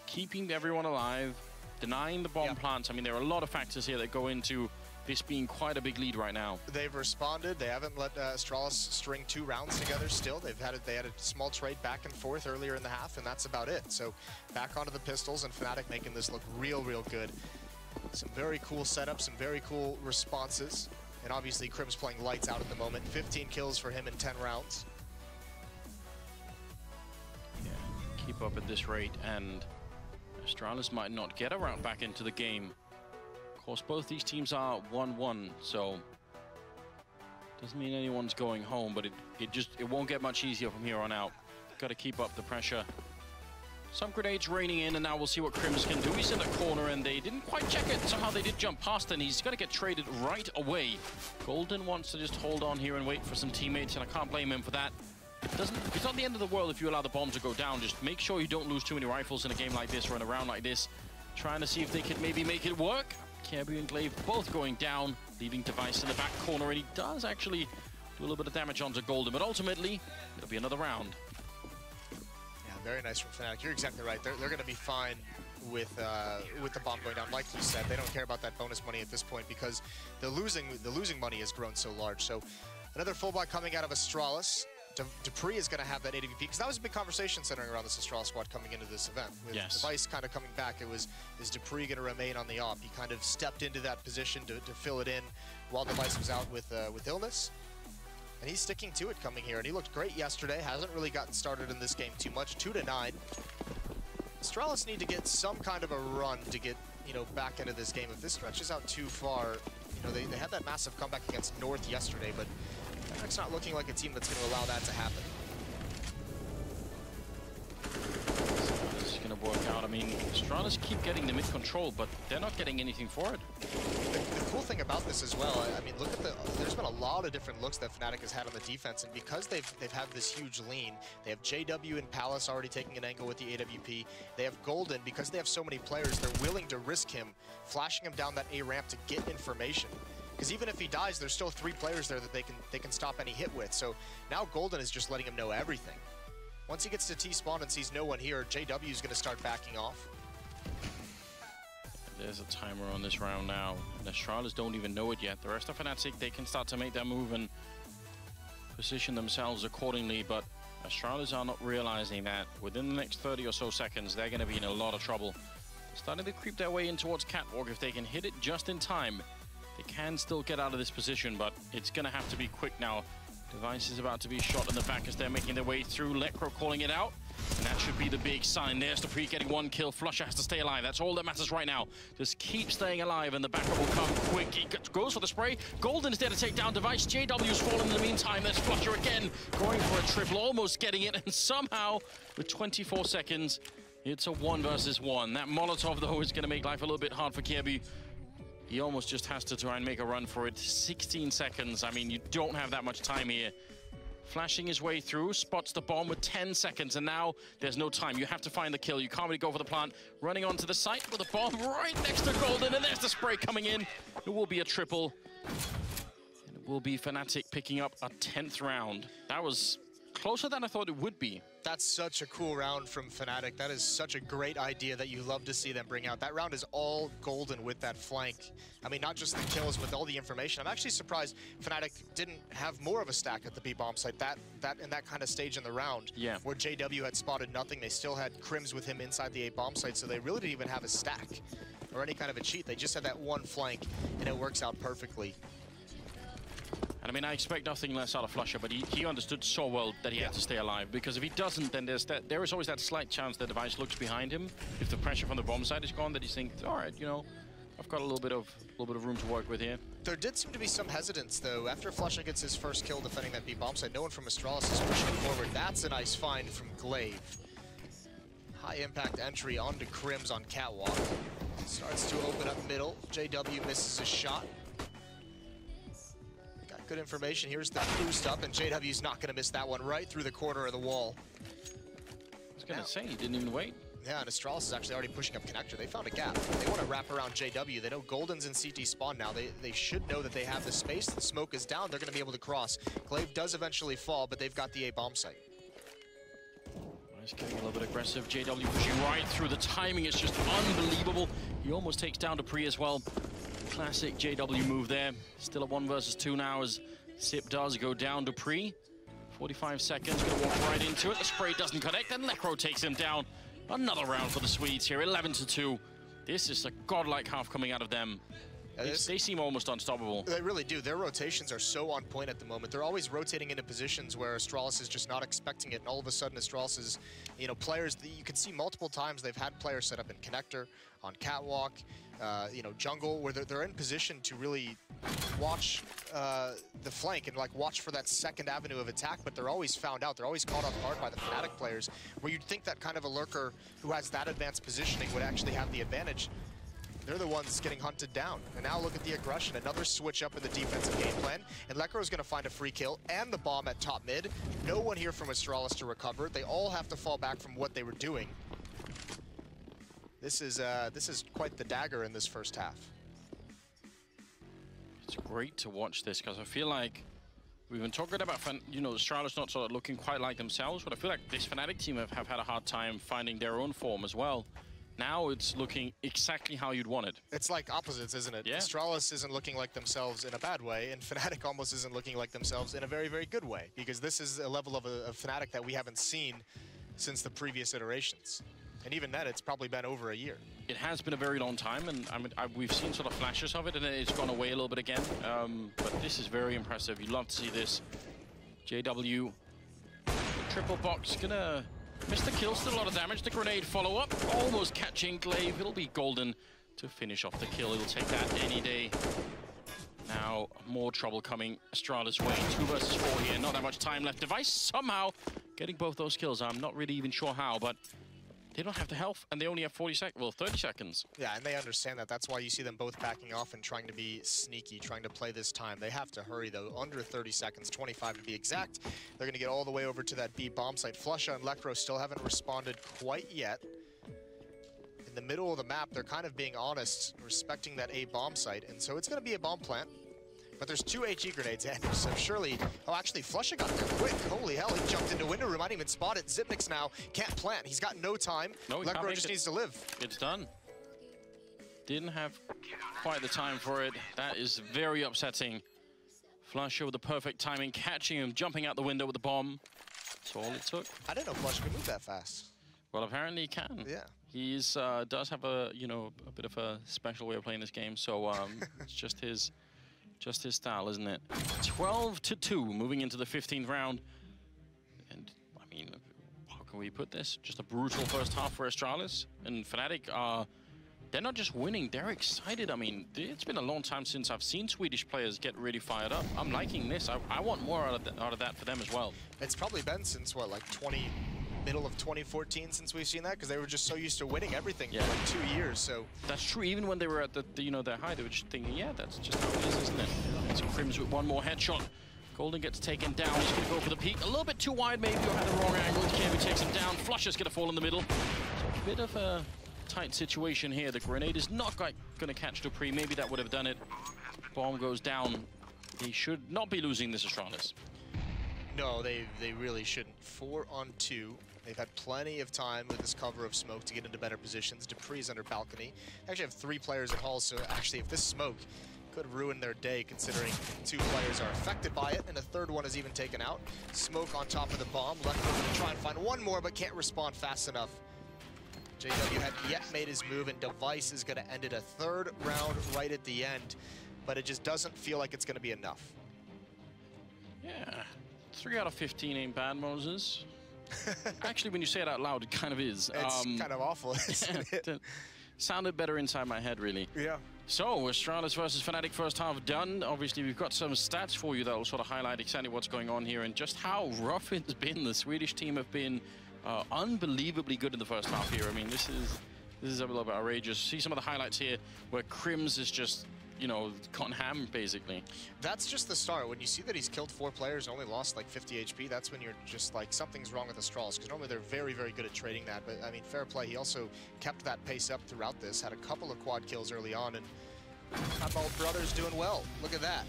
keeping everyone alive, denying the bomb plants. I mean, there are a lot of factors here that go into this being quite a big lead right now. They've responded. They haven't let Astralis string 2 rounds together still. They had a small trade back and forth earlier in the half, and that's about it. So back onto the pistols, and Fnatic making this look real, real good. Some very cool setups, some very cool responses. And obviously, Crims playing lights out at the moment. 15 kills for him in 10 rounds. Yeah, keep up at this rate, and Astralis might not get a round back into the game. Of course, both these teams are 1-1, so doesn't mean anyone's going home, but it won't get much easier from here on out. Got to keep up the pressure. Some grenades raining in, and now we'll see what Crims can do. He's in the corner, and they didn't quite check it. Somehow they did jump past, and he's got to get traded right away. Golden wants to just hold on here and wait for some teammates, and I can't blame him for that. It's not the end of the world if you allow the bomb to go down. Just make sure you don't lose too many rifles in a game like this or in a round like this. Trying to see if they could maybe make it work. Kirby and Glaive both going down, leaving Device in the back corner, and he does actually do a little bit of damage onto Golden, but ultimately, it'll be another round. Yeah, very nice from Fnatic. You're exactly right. They're going to be fine with the bomb going down. Like you said, they don't care about that bonus money at this point because the losing money has grown so large. So another full buy coming out of Astralis. Dupree is going to have that AWP, because that was a big conversation centering around this Astralis squad coming into this event. With Device kind of coming back, is Dupree going to remain on the op? He kind of stepped into that position to fill it in while Device was out with illness. And he's sticking to it coming here, and he looked great yesterday. Hasn't really gotten started in this game too much. 2-9. Astralis need to get some kind of a run to get, back into this game. If this stretches out too far, they had that massive comeback against North yesterday, but it's not looking like a team that's going to allow that to happen. It's going to work out. I mean, Astralis keep getting the mid control, but they're not getting anything for it. The cool thing about this as well, I mean, look at there's been a lot of different looks that Fnatic has had on the defense, and because they've had this huge lean, they have JW and Palace already taking an angle with the AWP. They have Golden, because they have so many players, they're willing to risk him, flashing him down that A ramp to get information. Because even if he dies, there's still 3 players there that they can stop any hit with. So now Golden is just letting him know everything. Once he gets to T-spawn and sees no one here, JW is going to start backing off. There's a timer on this round now. And Astralis don't even know it yet. The rest of Fnatic, they can start to make their move and position themselves accordingly. But Astralis are not realizing that within the next 30 or so seconds, they're going to be in a lot of trouble. Starting to creep their way in towards Catwalk. If they can hit it just in time, they can still get out of this position, but it's going to have to be quick now. Device is about to be shot in the back as they're making their way through. Lecro calling it out, and that should be the big sign. There's Dupree getting 1 kill. Flusher has to stay alive. That's all that matters right now. Just keep staying alive, and the backup will come quick. He goes for the spray. Golden's there to take down Device. JW's fallen in the meantime. There's Flusher again, going for a triple, almost getting it, and somehow, with 24 seconds, it's a 1 versus 1. That Molotov, though, is going to make life a little bit hard for Kirby. He almost just has to try and make a run for it. 16 seconds. I mean, you don't have that much time here. Flashing his way through, spots the bomb with 10 seconds, and now there's no time. You have to find the kill. You can't really go for the plant. Running onto the site with a bomb right next to Golden, and there's the spray coming in. It will be a triple. And it will be Fnatic picking up a 10th round. That was closer than I thought it would be. That's such a cool round from Fnatic. That is such a great idea that you love to see them bring out. That round is all golden with that flank. I mean, not just the kills, but all the information. I'm actually surprised Fnatic didn't have more of a stack at the B bomb site. That in that kind of stage in the round, where JW had spotted nothing. They still had Crims with him inside the A bomb site, so they really didn't even have a stack or any kind of a cheat. They just had that one flank, and it works out perfectly. And I mean, I expect nothing less out of Flusher, but he understood so well that he had to stay alive. Because if he doesn't, then there is always that slight chance that Device looks behind him. If the pressure from the bomb side is gone, that he thinks, all right, you know, I've got a little bit of room to work with here. There did seem to be some hesitance, though. After Flusher gets his first kill defending that B bomb side, no one from Astralis is pushing forward. That's a nice find from Glaive. High impact entry onto Crims on Catwalk. Starts to open up middle. JW misses a shot. Got good information. Here's the boost up, and JW's not going to miss that one right through the corner of the wall. I was going to say, he didn't even wait. Yeah, and Astralis is actually already pushing up connector. They found a gap. They want to wrap around JW. They know Golden's in CT spawn now. They should know that they have the space. The smoke is down. They're going to be able to cross. Glaive does eventually fall, but they've got the A bomb site. He's getting a little bit aggressive. JW pushing right through. The timing is just unbelievable. He almost takes down Dupree as well. Classic JW move there. Still at 1 versus 2 now as Sip does go down Dupree. 45 seconds, gonna walk right into it. The spray doesn't connect, and Lekro takes him down. Another round for the Swedes here, 11-2. This is a godlike half coming out of them. They seem almost unstoppable. They really do. Their rotations are so on point at the moment. They're always rotating into positions where Astralis is just not expecting it, and all of a sudden Astralis is, you know, players, you can see multiple times they've had players set up in connector, on catwalk, you know, jungle, where they're in position to really watch the flank and like watch for that second avenue of attack, but they're always found out. They're always caught off guard by the Fnatic players, where you'd think that kind of a lurker who has that advanced positioning would actually have the advantage. They're the ones getting hunted down. And now look at the aggression. Another switch up in the defensive game plan. And Lekro's going to find a free kill and the bomb at top mid. No one here from Astralis to recover. They all have to fall back from what they were doing. This is quite the dagger in this first half. It's great to watch this because I feel like we've been talking about, you know, Astralis not sort of looking quite like themselves, but I feel like this Fnatic team have had a hard time finding their own form as well. Now it's looking exactly how you'd want it. It's like opposites, isn't it? Yeah. Astralis isn't looking like themselves in a bad way, and Fnatic almost isn't looking like themselves in a very, very good way, because this is a level of Fnatic that we haven't seen since the previous iterations. And even then, it's probably been over a year. It has been a very long time, and I mean, we've seen sort of flashes of it, and then it's gone away a little bit again. But this is very impressive. You'd love to see this. JW, triple box, gonna miss the kill, still a lot of damage. The grenade follow-up, almost catching Glaive. It'll be Golden to finish off the kill. He'll take that any day. Now, more trouble coming Astralis' way. 2 versus 4 here, not that much time left. Device somehow getting both those kills. I'm not really even sure how, but they don't have the health, and they only have 30 seconds. Yeah, and they understand that. That's why you see them both backing off and trying to be sneaky, trying to play this time. They have to hurry, though. Under 30 seconds, 25 to be exact. They're going to get all the way over to that B bomb site. Flusha and Lekro still haven't responded quite yet. In the middle of the map, they're kind of being honest, respecting that A bomb site, and so it's going to be a bomb plant. But there's 2 HE grenades in, so surely... Oh, actually, Flusha got there quick. Holy hell, he jumped into window room. I didn't even spot it. Zipnik's now can't plant. He's got no time. No, Lekro just needs to live. It's done. Didn't have quite the time for it. That is very upsetting. Flusha with the perfect timing, catching him, jumping out the window with the bomb. That's all it took. I didn't know Flusha could move that fast. Well, apparently he can. Yeah. He's does have a, you know, a bit of a special way of playing this game, so it's just his style, isn't it? 12-2, moving into the 15th round. And, I mean, how can we put this? Just a brutal first half for Astralis. And Fnatic, they're not just winning, they're excited. I mean, it's been a long time since I've seen Swedish players get really fired up. I'm liking this. I want more out of that for them as well. It's probably been since, what, like middle of 2014 since we've seen that, because they were just so used to winning everything for like 2 years. So that's true. Even when they were at the you know, their high, they were just thinking, yeah, that's just how it is, isn't it? It's Crims with one more headshot. Golden gets taken down. He's going to go for the peak. A little bit too wide, maybe, or had the wrong angle. Kirby takes him down. Flusha's going to fall in the middle. So a bit of a tight situation here. The grenade is not quite going to catch Dupree. Maybe that would have done it. Bomb goes down. He should not be losing this Astralis. No, they really shouldn't. 4 on 2. They've had plenty of time with this cover of smoke to get into better positions. Dupree's under balcony. They actually have 3 players at Hall, so actually if this smoke could ruin their day, considering 2 players are affected by it, and a 3rd one is even taken out. Smoke on top of the bomb. Left over to try and find one more, but can't respond fast enough. JW hadn't yet made his move, and Device is going to end it a 3rd round right at the end, but it just doesn't feel like it's going to be enough. Yeah, 3 out of 15 ain't bad, Moses. Actually, when you say it out loud, it kind of is. It's kind of awful, isn't it? Sounded better inside my head, really. Yeah. So, Astralis versus Fnatic first half done. Obviously, we've got some stats for you that will sort of highlight exactly what's going on here and just how rough it's been. The Swedish team have been unbelievably good in the first half here. I mean, this is a little bit outrageous. See some of the highlights here where Crims is just, you know, gone ham, basically. That's just the start. When you see that he's killed 4 players and only lost like 50 HP, that's when you're just like, something's wrong with Astralis, because normally they're very, very good at trading that. But, I mean, fair play. He also kept that pace up throughout this, had a couple of quad kills early on, and Eyeball Brothers doing well. Look at that.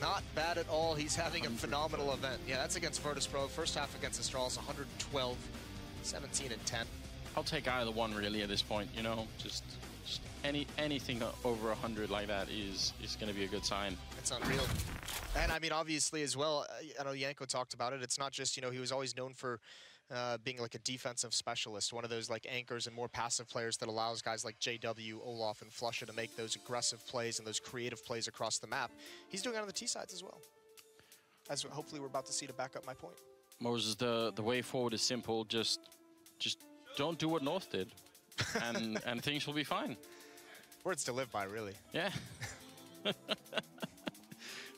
Not bad at all. He's having a phenomenal event. Yeah, that's against Virtus Pro. First half against Astralis, 112, 17 and 10. I'll take either one, really, at this point, you know, just anything over 100 like that is going to be a good sign. It's unreal. And I mean, obviously as well, I know Yanko talked about it. It's not just, you know, he was always known for being like a defensive specialist, one of those like anchors and more passive players that allows guys like JW, Olaf, and Flusha to make those aggressive plays and those creative plays across the map. He's doing it on the T sides as well, as hopefully we're about to see to back up my point. Moses, the way forward is simple. Just don't do what North did, and things will be fine. Words to live by, really. Yeah.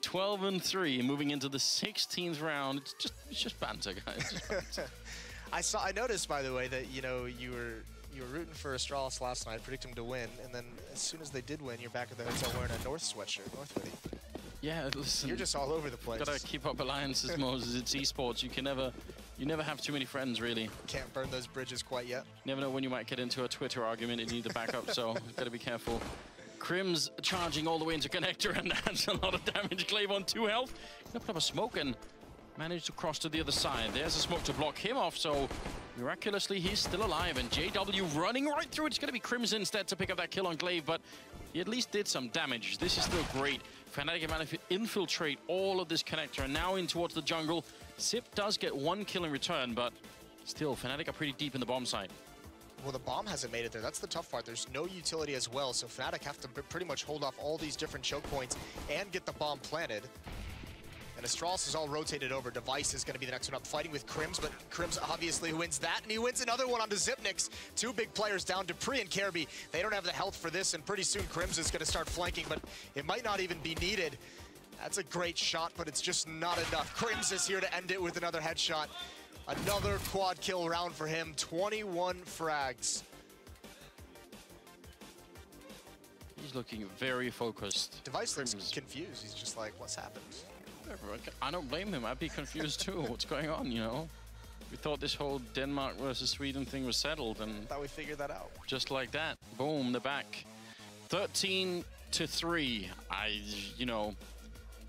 12 and 3, moving into the 16th round. It's just banter, guys. Just banter. I noticed, by the way, that you know you were rooting for Astralis last night, predicting them to win, and then as soon as they did win, you're back at the hotel wearing a North sweatshirt, North hoodie. Yeah, listen. You're just all over the place. Gotta keep up alliances, Moses. It's esports. You never have too many friends, really. Can't burn those bridges quite yet. Never know when you might get into a Twitter argument and you need the backup, so gotta be careful. Crims charging all the way into connector, and that's a lot of damage. Glaive on 2 health. Gonna put up a smoke and managed to cross to the other side. There's a smoke to block him off, so miraculously he's still alive. And JW running right through it. It's gonna be Crims instead to pick up that kill on Glaive, but he at least did some damage. This is still great. Fnatic managed to infiltrate all of this connector and now in towards the jungle. Sip does get 1 kill in return, but still, Fnatic are pretty deep in the bomb site. Well, the bomb hasn't made it there. That's the tough part. There's no utility as well, so Fnatic have to pretty much hold off all these different choke points and get the bomb planted. And Astralis is all rotated over. Device is going to be the next one up, fighting with Crims, but Crims obviously wins that, and he wins another one onto Zipnix. 2 big players down, Dupree and Kirby. They don't have the health for this, and pretty soon Crims is going to start flanking, but it might not even be needed. That's a great shot, but it's just not enough. Crims is here to end it with another headshot. Another quad kill round for him, 21 frags. He's looking very focused. Device looks confused. He's just like, what's happened? I don't blame him. I'd be confused too. What's going on, you know? We thought this whole Denmark versus Sweden thing was settled, and thought we figured that out. Just like that, boom, they're back. 13 to 3. You know,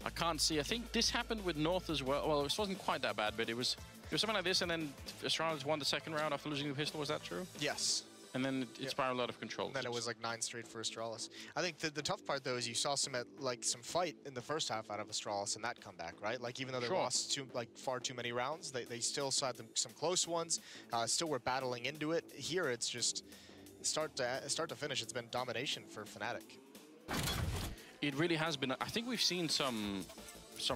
I can't see. I think this happened with North as well. Well, it wasn't quite that bad, but it was something like this, and then Astralis won the 2nd round after losing the pistol. Was that true? Yes. And then it spiraled out of control. And then it was like 9 straight for Astralis. I think the tough part, though, is you saw some fight in the first half out of Astralis and that comeback, right? Like, even though they lost far too many rounds, they still saw some close ones, still were battling into it. Here, it's just start to finish, it's been domination for Fnatic. It really has been. I think we've seen some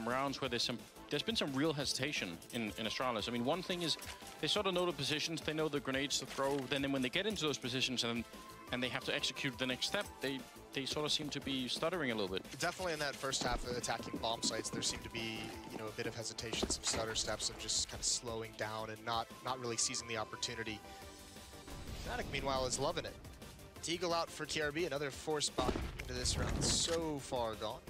rounds where there's been some real hesitation in Astralis. I mean, one thing is they sort of know the positions, they know the grenades to throw, then when they get into those positions and they have to execute the next step, they sort of seem to be stuttering a little bit. Definitely in that first half of attacking bomb sites, there seemed to be, you know, a bit of hesitation, some stutter steps of just kind of slowing down and not really seizing the opportunity. Fnatic, meanwhile, is loving it. Teagle out for KRB, another 4 spot into this round. So far gone.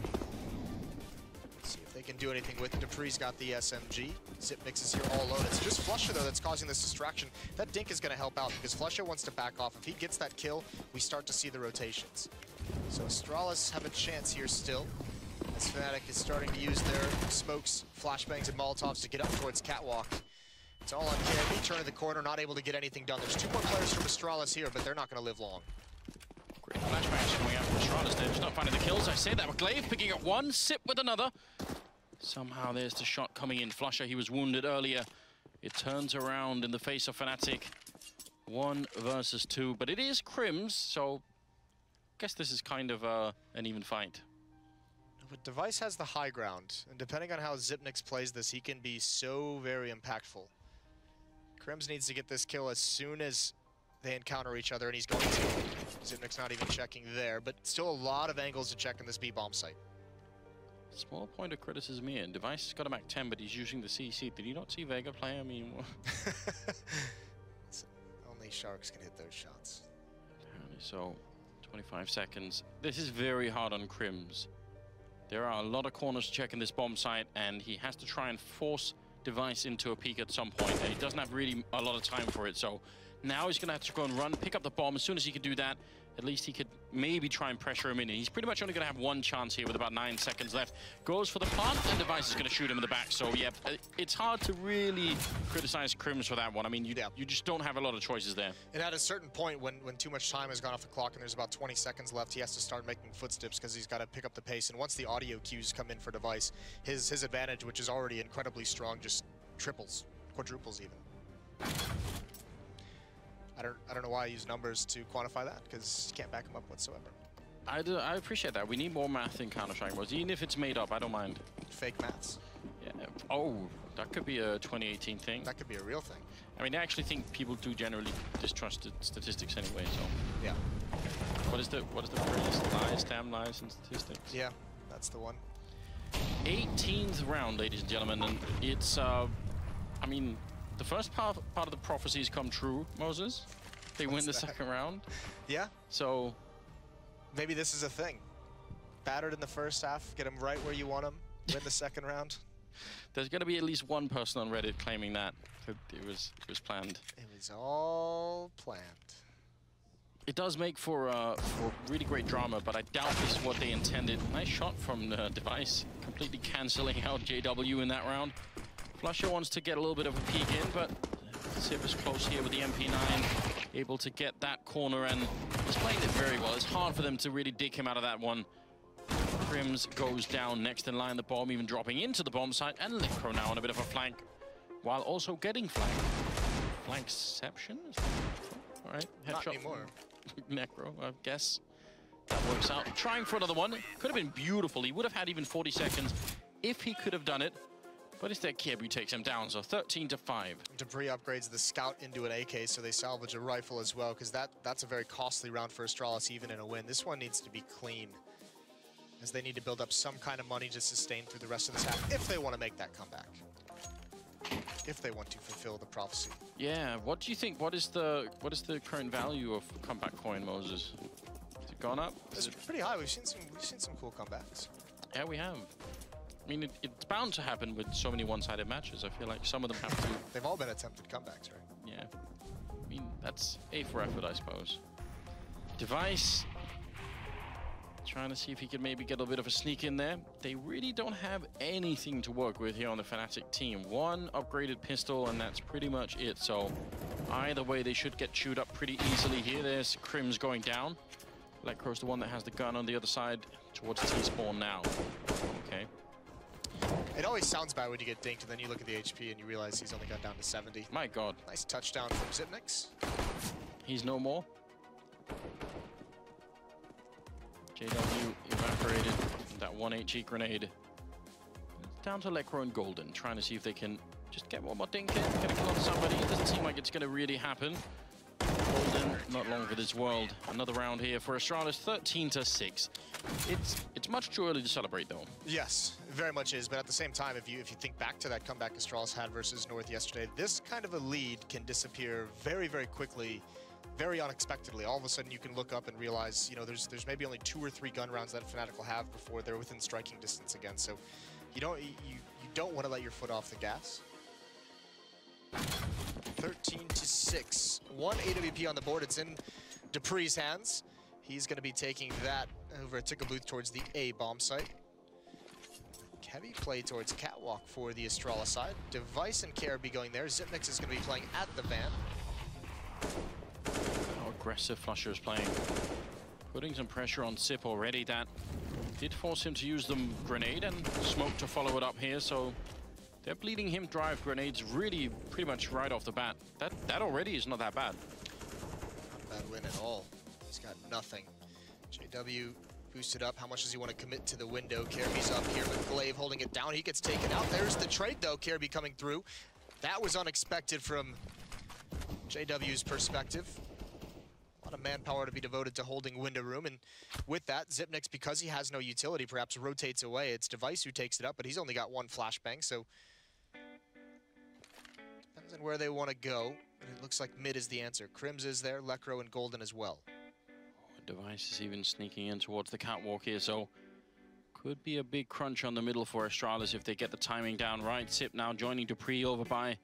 Let's see if they can do anything with it. Dupree's got the SMG. Zipnix is here all alone. It's just Flusha, though, that's causing this distraction. That Dink is going to help out because Flusha wants to back off. If he gets that kill, we start to see the rotations. So Astralis have a chance here still. as Fnatic is starting to use their smokes, flashbangs, and Molotovs to get up towards Catwalk. It's all on KIB, turning the corner, not able to get anything done. There's 2 more players from Astralis here, but they're not going to live long. Great flashbangs coming out from Astralis there, just not finding the kills. I say that with Glaive picking up one, Sip with another. Somehow there's the shot coming in. Flusher, he was wounded earlier. It turns around in the face of Fnatic. 1 versus 2, but it is Crims, so I guess this is kind of an even fight. But Device has the high ground, and depending on how Xyp9x plays this, he can be so very impactful. Crims needs to get this kill as soon as they encounter each other, and he's going to. Xyp9x not even checking there, but still a lot of angles to check in this B-bomb site. Small point of criticism here. Device has got him at 10, but he's using the CC. Did you not see Vega play? I mean, only Sharks can hit those shots. So, 25 seconds. This is very hard on Crims. There are a lot of corners to check in this bomb site, and he has to try and force Device into a peak at some point, and he doesn't have really a lot of time for it. So now he's going to have to go and run, pick up the bomb. As soon as he can do that, at least he could maybe try and pressure him in. And he's pretty much only going to have 1 chance here with about 9 seconds left. Goes for the plant, and Device is going to shoot him in the back. So yeah, it's hard to really criticize Crims for that one. I mean, you just don't have a lot of choices there. And at a certain point, when too much time has gone off the clock and there's about 20 seconds left, he has to start making footsteps because he's got to pick up the pace. And once the audio cues come in for Device, his advantage, which is already incredibly strong, just triples, quadruples even. I don't know why I use numbers to quantify that, because you can't back them up whatsoever. I appreciate that. We need more math in Counter-Strike modes, even if it's made up. I don't mind. Fake maths. Yeah. Oh, that could be a 2018 thing. That could be a real thing. I mean, I actually think people do generally distrust statistics anyway. So. Yeah. What is the phrase? Lies, damn lies, and statistics. Yeah, that's the one. 18th round, ladies and gentlemen, and it's. I mean, the first part of the prophecies come true, Moses. They win the second round. Yeah. So maybe this is a thing. Battered in the first half, get them right where you want them, win the second round. There's going to be at least one person on Reddit claiming that it was planned. It was all planned. It does make for really great drama, but I doubt this is what they intended. Nice shot from Device, completely cancelling out JW in that round. Flusher wants to get a little bit of a peek in, but Sip is close here with the MP9, able to get that corner, and he's playing it very well. It's hard for them to really dig him out of that one. Crims goes down next in line, the bomb even dropping into the bomb site, and Necro now on a bit of a flank, while also getting flanked. Flankception? All right, headshot. Not anymore. Necro, I guess. That works out. Trying for another one. Could have been beautiful. He would have had even 40 seconds if he could have done it. But instead, Kiebu takes him down, so 13-5. Debris upgrades the Scout into an AK, so they salvage a rifle as well, because that's a very costly round for Astralis, even in a win. This one needs to be clean, as they need to build up some kind of money to sustain through the rest of this half, if they want to make that comeback. If they want to fulfill the prophecy. Yeah, what do you think? What is the current value of comeback coin, Moses? Has it gone up? It's pretty high. We've seen some cool comebacks. Yeah, we have. I mean, it's bound to happen with so many one-sided matches. I feel like some of them have to. They've all been attempted comebacks, right? Yeah. I mean, that's A for effort, I suppose. Device trying to see if he can maybe get a bit of a sneak in there. They really don't have anything to work with here on the Fnatic team. One upgraded pistol, and that's pretty much it. So either way, they should get chewed up pretty easily here. There's Crims going down. Lecro's the one that has the gun on the other side towards T-spawn now. Okay. It always sounds bad when you get dinked, and then you look at the HP and you realize he's only gone down to 70. My God. Nice touchdown from Xyp9x. He's no more. JW evaporated that 1 HE grenade. Down to Lecro and Golden, trying to see if they can just get one more dink in, get a kill on somebody. It doesn't seem like it's going to really happen. Golden, not long for this world. Another round here for Astralis, 13-6. It's much too early to celebrate, though. Yes, it very much is. But at the same time, if you think back to that comeback Astralis had versus North yesterday, this kind of a lead can disappear very, very quickly, very unexpectedly. All of a sudden, you can look up and realize, you know, there's maybe only 2 or 3 gun rounds that Fnatic will have before they're within striking distance again. So you don't want to let your foot off the gas. 13-6. 1 AWP on the board. It's in Dupree's hands. He's going to be taking that over at Tickabooth towards the A bomb site. heavy play towards Catwalk for the Astralis side. Device and KRB going there. Zipnix is going to be playing at the van. How aggressive Flusher is playing. Putting some pressure on Sip already. That did force him to use the grenade and smoke to follow it up here, so they're bleeding him drive grenades really pretty much right off the bat. That already is not that bad. Not a bad win at all. He's got nothing. JW boosted up. How much does he want to commit to the window? KRB's up here with Glaive holding it down. He gets taken out. There's the trade though. KRB coming through. That was unexpected from JW's perspective. A lot of manpower to be devoted to holding window room, and with that, Zipnix, because he has no utility, perhaps rotates away. It's Device who takes it up, but he's only got one flashbang, so depends on where they want to go. But it looks like mid is the answer. Crims is there, Lekro and Golden as well. Device is even sneaking in towards the catwalk here, so could be a big crunch on the middle for Astralis if they get the timing down right. Sip now joining Dupree over by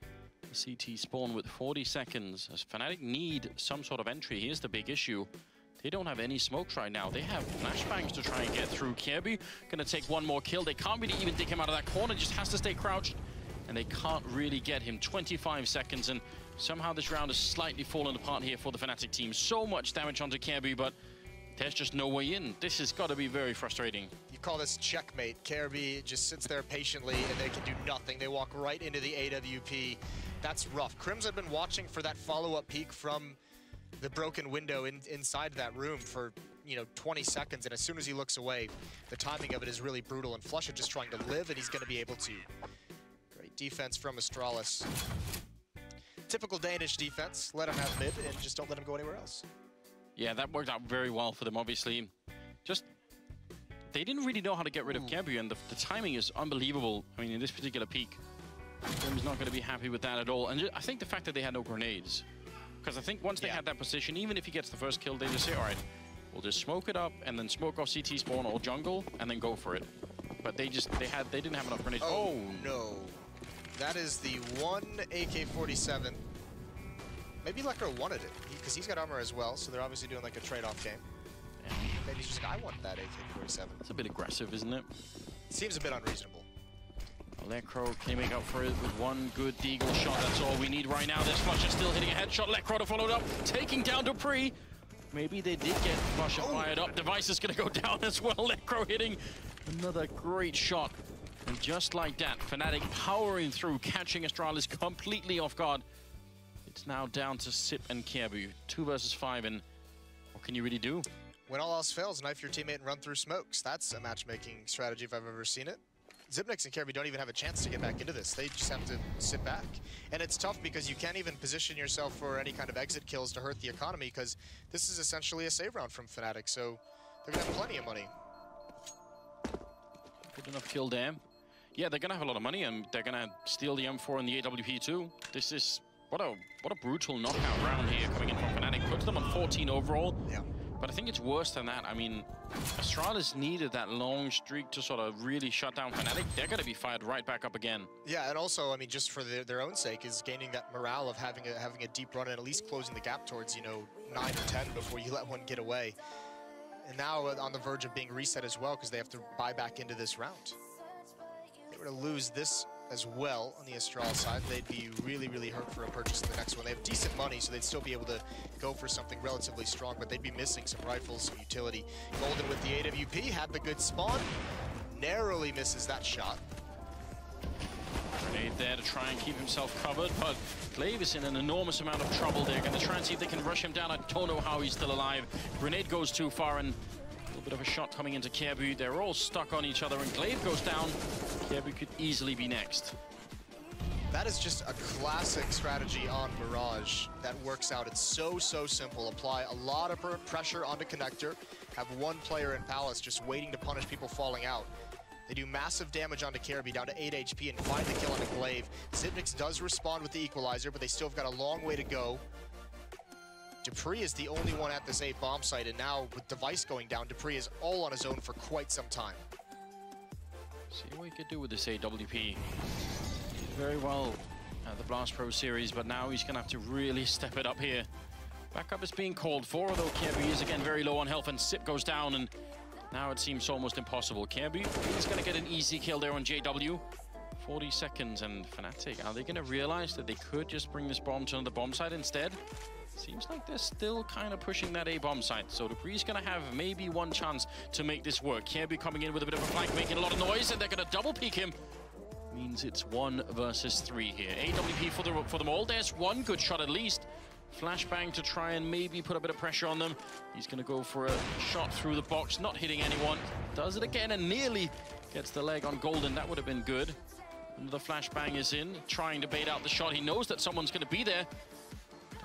CT spawn with 40 seconds. As Fnatic need some sort of entry, here's the big issue. They don't have any smokes right now. They have flashbangs to try and get through. KRB gonna take one more kill. They can't really even dig him out of that corner, just has to stay crouched. And they can't really get him. 25 seconds, and somehow this round has slightly fallen apart here for the Fnatic team. So much damage onto KRB, but there's just no way in. This has got to be very frustrating. You call this checkmate. KRB just sits there patiently and they can do nothing. They walk right into the AWP. That's rough. Crims had been watching for that follow-up peek from the broken window inside that room for 20 seconds, and as soon as he looks away, the timing of it is really brutal, and Flusha just trying to live, and he's going to be able to. Great defense from Astralis. Typical Danish defense. Let him have mid and just don't let him go anywhere else. Yeah, that worked out very well for them, obviously. Just, they didn't really know how to get rid of KRB, and the timing is unbelievable. I mean, in this particular peak, Grim's not going to be happy with that at all. And I think the fact that they had no grenades, because I think once they had that position, even if he gets the first kill, they just say, all right, we'll just smoke it up and then smoke off CT spawn or jungle and then go for it. But they didn't have enough grenades. Oh no. That is the one AK-47. Maybe Lekro wanted it, because he's got armor as well, so they're obviously doing like a trade-off game. Yeah. Maybe he's just like, I want that AK-47. It's a bit aggressive, isn't it? Seems a bit unreasonable. Lekro can make up for it with one good deagle shot. That's all we need right now. This Flusher still hitting a headshot. Lekro to follow it up, taking down Dupree. Maybe they did get Flusher fired up. Device is going to go down as well. Lekro hitting another great shot. And just like that, Fnatic powering through, catching Astralis completely off guard. It's now down to Sip and KRB. 2 versus 5, and what can you really do? When all else fails, knife your teammate and run through smokes. That's a matchmaking strategy if I've ever seen it. Zipnix and KRB don't even have a chance to get back into this. They just have to sit back. And it's tough because you can't even position yourself for any kind of exit kills to hurt the economy, because this is essentially a save round from Fnatic, so they're going to have plenty of money. Good enough kill there. Yeah, they're going to have a lot of money, and they're going to steal the M4 and the AWP too. This is... What a brutal knockout round here coming in from Fnatic. Puts them on 14 overall. Yeah. But I think it's worse than that. I mean, Astralis needed that long streak to sort of really shut down Fnatic. They're going to be fired right back up again. Yeah, and also, I mean, just for their own sake, is gaining that morale of having a deep run and at least closing the gap towards, 9 or 10 before you let one get away. And now on the verge of being reset as well, because they have to buy back into this round. If they were to lose this as well on the Astralis side, they'd be really, really hurt for a purchase in the next one. They have decent money, so they'd still be able to go for something relatively strong, but they'd be missing some rifles, some utility. Golden with the AWP, had the good spawn, narrowly misses that shot. Grenade there to try and keep himself covered, but Glaive is in an enormous amount of trouble. They're going to try and see if they can rush him down. I don't know how he's still alive. Grenade goes too far, and a little bit of a shot coming into KRB. They're all stuck on each other, and Glaive goes down. KRB could easily be next. That is just a classic strategy on Mirage that works out. It's so simple. Apply a lot of pressure onto Connector, have one player in Palace just waiting to punish people falling out. They do massive damage onto KRB, down to 8 HP, and find the kill onto Glaive. Zipnix does respond with the equalizer, but they still have got a long way to go. Dupree is the only one at this A bomb site, and now with Device going down, Dupree is all on his own for quite some time. See what he could do with this AWP. He did very well at the Blast Pro series, but now he's going to have to really step it up here. Backup is being called for, although KRB is again very low on health, and Sip goes down, and Now it seems almost impossible. Kirby is going to get an easy kill there on JW. 40 seconds, and Fnatic, are they going to realize that they could just bring this bomb to the bomb site instead? Seems like they're still kind of pushing that A bomb site. So Dupree's going to have maybe one chance to make this work. Kirby coming in with a bit of a flank, making a lot of noise, and they're going to double peek him. Means it's 1 versus 3 here. AWP for them all. There's one good shot at least. Flashbang to try and maybe put a bit of pressure on them. He's going to go for a shot through the box, not hitting anyone. Does it again and nearly gets the leg on Golden. That would have been good. Another flashbang is in, trying to bait out the shot. He knows that someone's going to be there.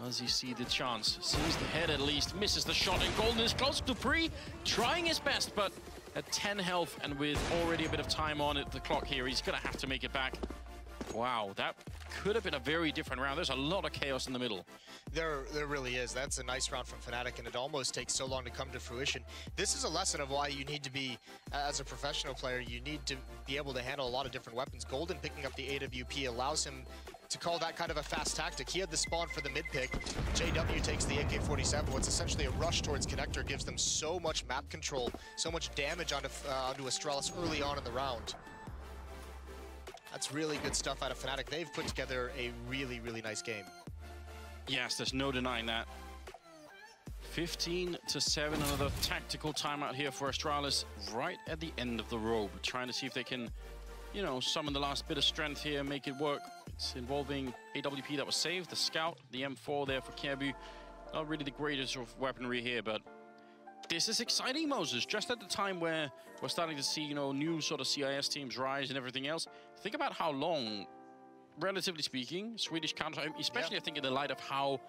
Does he see the chance? Sees the head at least, misses the shot, and Golden is close. Dupree trying his best, but at 10 health and with already a bit of time on the clock here, he's going to have to make it back. Wow, that could have been a very different round. There's a lot of chaos in the middle. There really is. That's a nice round from Fnatic, and it almost takes so long to come to fruition. This is a lesson of why you need to be, as a professional player, you need to be able to handle a lot of different weapons. Golden picking up the AWP allows him to call that kind of a fast tactic. He had the spawn for the mid pick. JW takes the AK-47. What's essentially a rush towards Connector gives them so much map control, so much damage onto Astralis early on in the round. That's really good stuff out of Fnatic. They've put together a really, really nice game. Yes, there's no denying that. 15-7, another tactical timeout here for Astralis right at the end of the rope. Trying to see if they can, you know, summon the last bit of strength here, make it work. It's involving AWP that was saved, the Scout, the M4 there for Kirby. Not really the greatest of weaponry here, but this is exciting, Moses. Just at the time where we're starting to see, you know, new sort of CIS teams rise and everything else. Think about how long, relatively speaking, Swedish Counter-Strike, especially I think in the light of how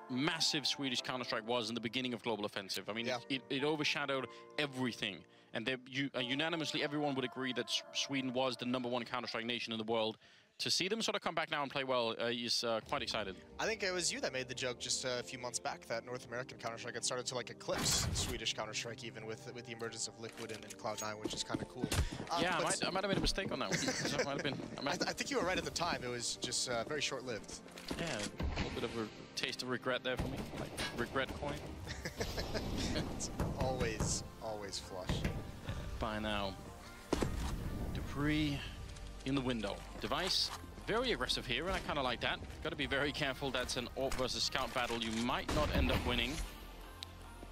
massive Swedish Counter-Strike was in the beginning of Global Offensive. I mean, it overshadowed everything. And unanimously, everyone would agree that Sweden was the #1 Counter-Strike nation in the world. To see them sort of come back now and play well is quite excited. I think it was you that made the joke just a few months back that North American Counter-Strike had started to like eclipse Swedish Counter-Strike even with the emergence of Liquid and Cloud9, which is kind of cool. Yeah, I might have made a mistake on that one. That might have been, I think you were right at the time. It was just very short-lived. Yeah, a little bit of a taste of regret there for me, like regret coin. It's always flush. By now, Dupree in the window. Device, very aggressive here, and I kind of like that. Got to be very careful. That's an AWP versus Scout battle. You might not end up winning.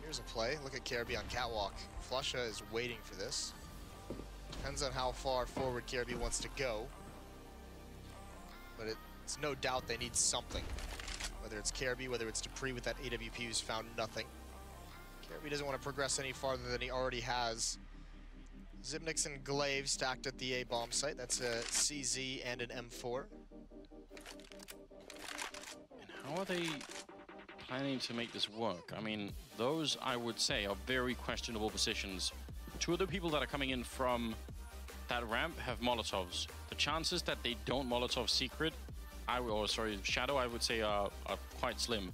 Here's a play. Look at Kirby on Catwalk. Flusha is waiting for this. Depends on how far forward Kirby wants to go. But it's no doubt they need something. Whether it's Kirby, whether it's Dupree with that AWP who's found nothing. Kirby doesn't want to progress any farther than he already has. Xyp9x and Glaive stacked at the A bomb site. That's a CZ and an M4. And how are they planning to make this work? I mean, those, I would say, are very questionable positions. Two of the people that are coming in from that ramp have Molotovs. The chances that they don't Molotov Secret, Shadow, I would say are quite slim.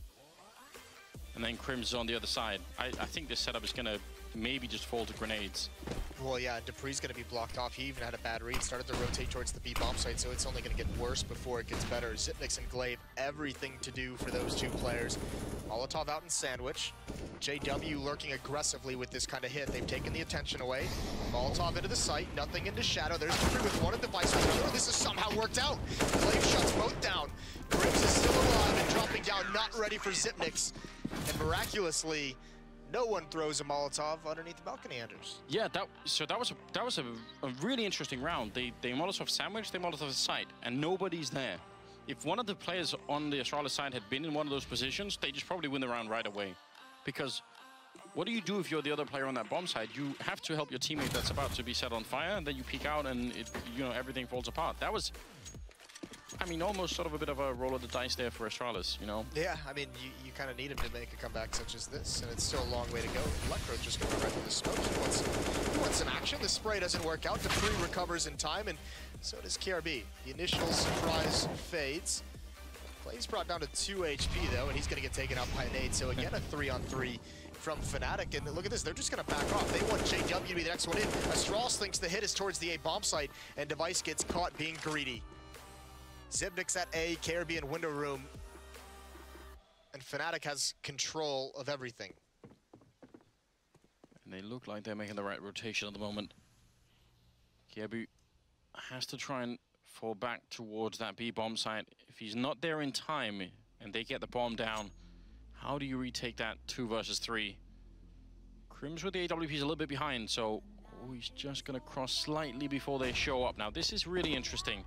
And then Crim's on the other side. I think this setup is going to maybe just fall to grenades. Well, yeah, Dupree's going to be blocked off. He even had a bad read, started to rotate towards the B bomb site, so it's only going to get worse before it gets better. Xyp9x and Glaive, everything to do for those two players. Molotov out in Sandwich. JW lurking aggressively with this kind of hit. They've taken the attention away. Molotov into the site, nothing into Shadow. There's Dupree with one device with another. This has somehow worked out. Glaive shuts both down. Grims is still alive and dropping down, not ready for Xyp9x. And miraculously, no one throws a Molotov underneath the balcony, Anders. Yeah, that was a really interesting round. They Molotov sandwich, they Molotov site, and nobody's there. If one of the players on the Astralis side had been in one of those positions, they just probably win the round right away. Because what do you do if you're the other player on that bomb side? You have to help your teammate that's about to be set on fire, and then you peek out and everything falls apart. That was, I mean, almost sort of a bit of a roll of the dice there for Astralis, you know? Yeah, I mean, you kind of need him to make a comeback such as this, and it's still a long way to go. Electro just going right through the smoke. He wants some action. The spray doesn't work out. Dupree recovers in time, and so does KRB. The initial surprise fades. Play's brought down to 2 HP, though, and he's going to get taken out by an 8. So again, a 3-on-3 from Fnatic, and look at this. They're just going to back off. They want JW to be the next one in. Astralis thinks the hit is towards the A bomb site, and Device gets caught being greedy. Xyp9x at A, Caribbean window room, and Fnatic has control of everything. And they look like they're making the right rotation at the moment. Kiebu has to try and fall back towards that B bomb site. If he's not there in time and they get the bomb down, how do you retake that 2 versus 3? Crims with the AWP is a little bit behind, so he's just going to cross slightly before they show up. Now, this is really interesting.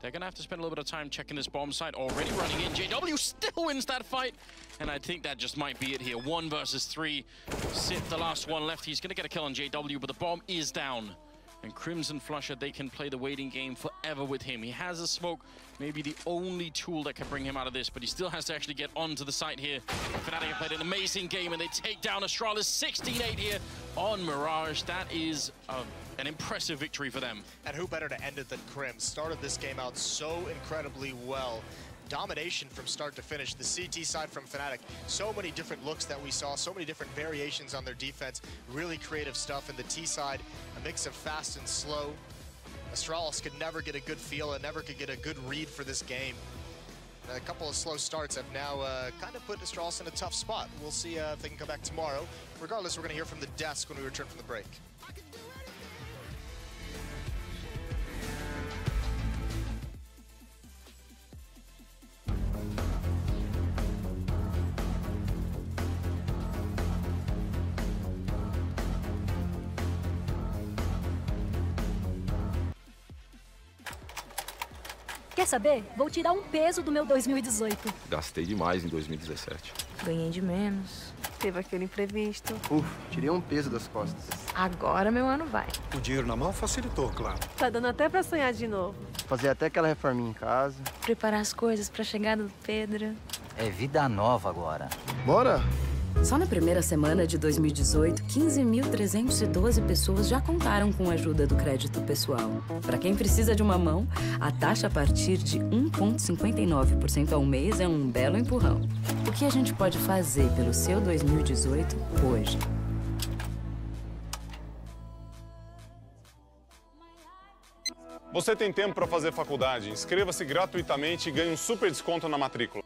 They're going to have to spend a little bit of time checking this bomb site. Already running in. JW still wins that fight. And I think that just might be it here. 1 versus 3. Sith, the last one left. He's going to get a kill on JW, but the bomb is down. And Crimson Flusher, they can play the waiting game forever with him. He has a smoke, maybe the only tool that can bring him out of this, but he still has to actually get onto the site here. Fnatic have played an amazing game, and they take down Astralis 16-8 here on Mirage. That is an impressive victory for them. And who better to end it than Crim? Started this game out so incredibly well. Domination from start to finish. The CT side from Fnatic, so many different looks that we saw, so many different variations on their defense, really creative stuff. And the T side, a mix of fast and slow. Astralis could never get a good feel and never could get a good read for this game. A couple of slow starts have now kind of put Astralis in a tough spot. We'll see if they can come back tomorrow. Regardless, we're going to hear from the desk when we return from the break. Quer saber? Vou tirar um peso do meu 2018. Gastei demais em 2017. Ganhei de menos. Teve aquele imprevisto. Tirei um peso das costas. Agora meu ano vai. O dinheiro na mão facilitou, claro. Tá dando até pra sonhar de novo. Fazer até aquela reforminha em casa. Preparar as coisas pra chegada do Pedro. É vida nova agora. Bora! Só na primeira semana de 2018, 15.312 pessoas já contaram com a ajuda do crédito pessoal. Para quem precisa de uma mão, a taxa a partir de 1,59% ao mês é um belo empurrão. O que a gente pode fazer pelo seu 2018 hoje? Você tem tempo para fazer faculdade? Inscreva-se gratuitamente e ganhe um super desconto na matrícula.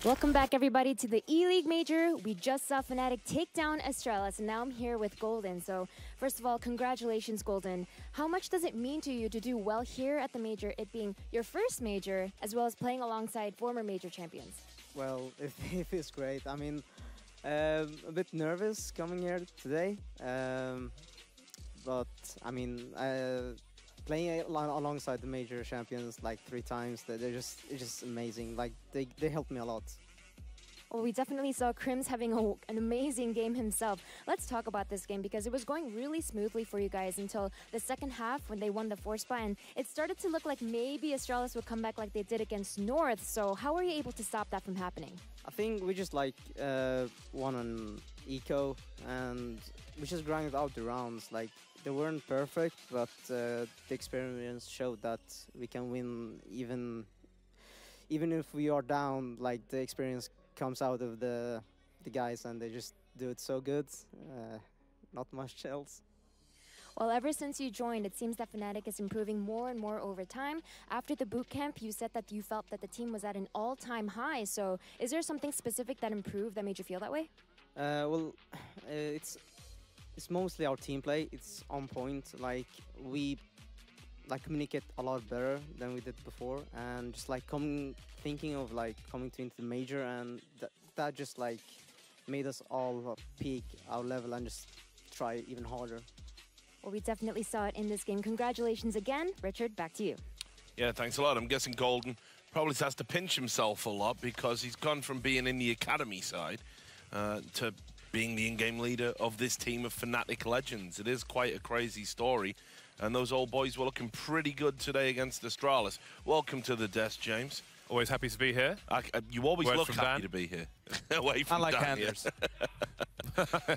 Welcome back, everybody, to the E-League Major. We just saw Fnatic take down Astralis, and now I'm here with Golden. So, first of all, congratulations, Golden. How much does it mean to you to do well here at the Major, it being your first Major, as well as playing alongside former Major champions? Well, it feels great. I mean, A bit nervous coming here today, but I mean, playing alongside the major champions like 3 times, it's just amazing. Like they helped me a lot. Well, we definitely saw Crims having an amazing game himself. Let's talk about this game because it was going really smoothly for you guys until the second half when they won the 4 spot, and it started to look like maybe Astralis would come back like they did against North. So how were you able to stop that from happening? I think we just like won on eco, and we just grinded out the rounds. Like they weren't perfect, but the experience showed that we can win even if we are down. Like the experience comes out of the guys, and they just do it so good. Not much else. Well, ever since you joined, it seems that Fnatic is improving more and more over time. After the bootcamp, you said that you felt that the team was at an all-time high. So is there something specific that improved that made you feel that way? Well, it's mostly our team play. It's on point. Like we communicate a lot better than we did before, and just like thinking of like coming into the major, and that just like made us all peak our level and just try even harder. Well, we definitely saw it in this game. Congratulations again. Richard, back to you. Yeah, thanks a lot. I'm guessing Golden probably has to pinch himself a lot because he's gone from being in the academy side to being the in-game leader of this team of Fnatic legends. It is quite a crazy story. And those old boys were looking pretty good today against Astralis. Welcome to the desk, James. Always happy to be here. You always look happy to be here. Away from I like Dan, handlers.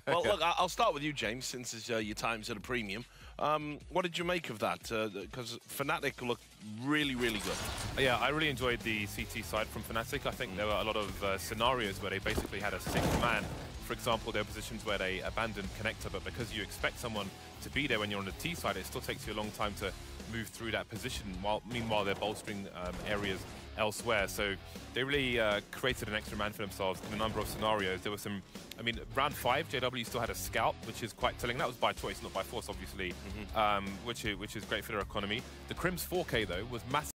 Well, look, I'll start with you, James, since it's, your time's at a premium. What did you make of that? Because Fnatic looked really, really good. Yeah, I really enjoyed the CT side from Fnatic. I think there were a lot of scenarios where they basically had a 6th man. For example, there are positions where they abandoned connector, but because you expect someone to be there when you're on the T side, it still takes you a long time to move through that position. Meanwhile, they're bolstering areas elsewhere. So they really created an extra man for themselves in a number of scenarios. There were some, I mean, round 5, JW still had a scout, which is quite telling. That was by choice, not by force, obviously, which is great for their economy. The Crim's 4K, though, was massive.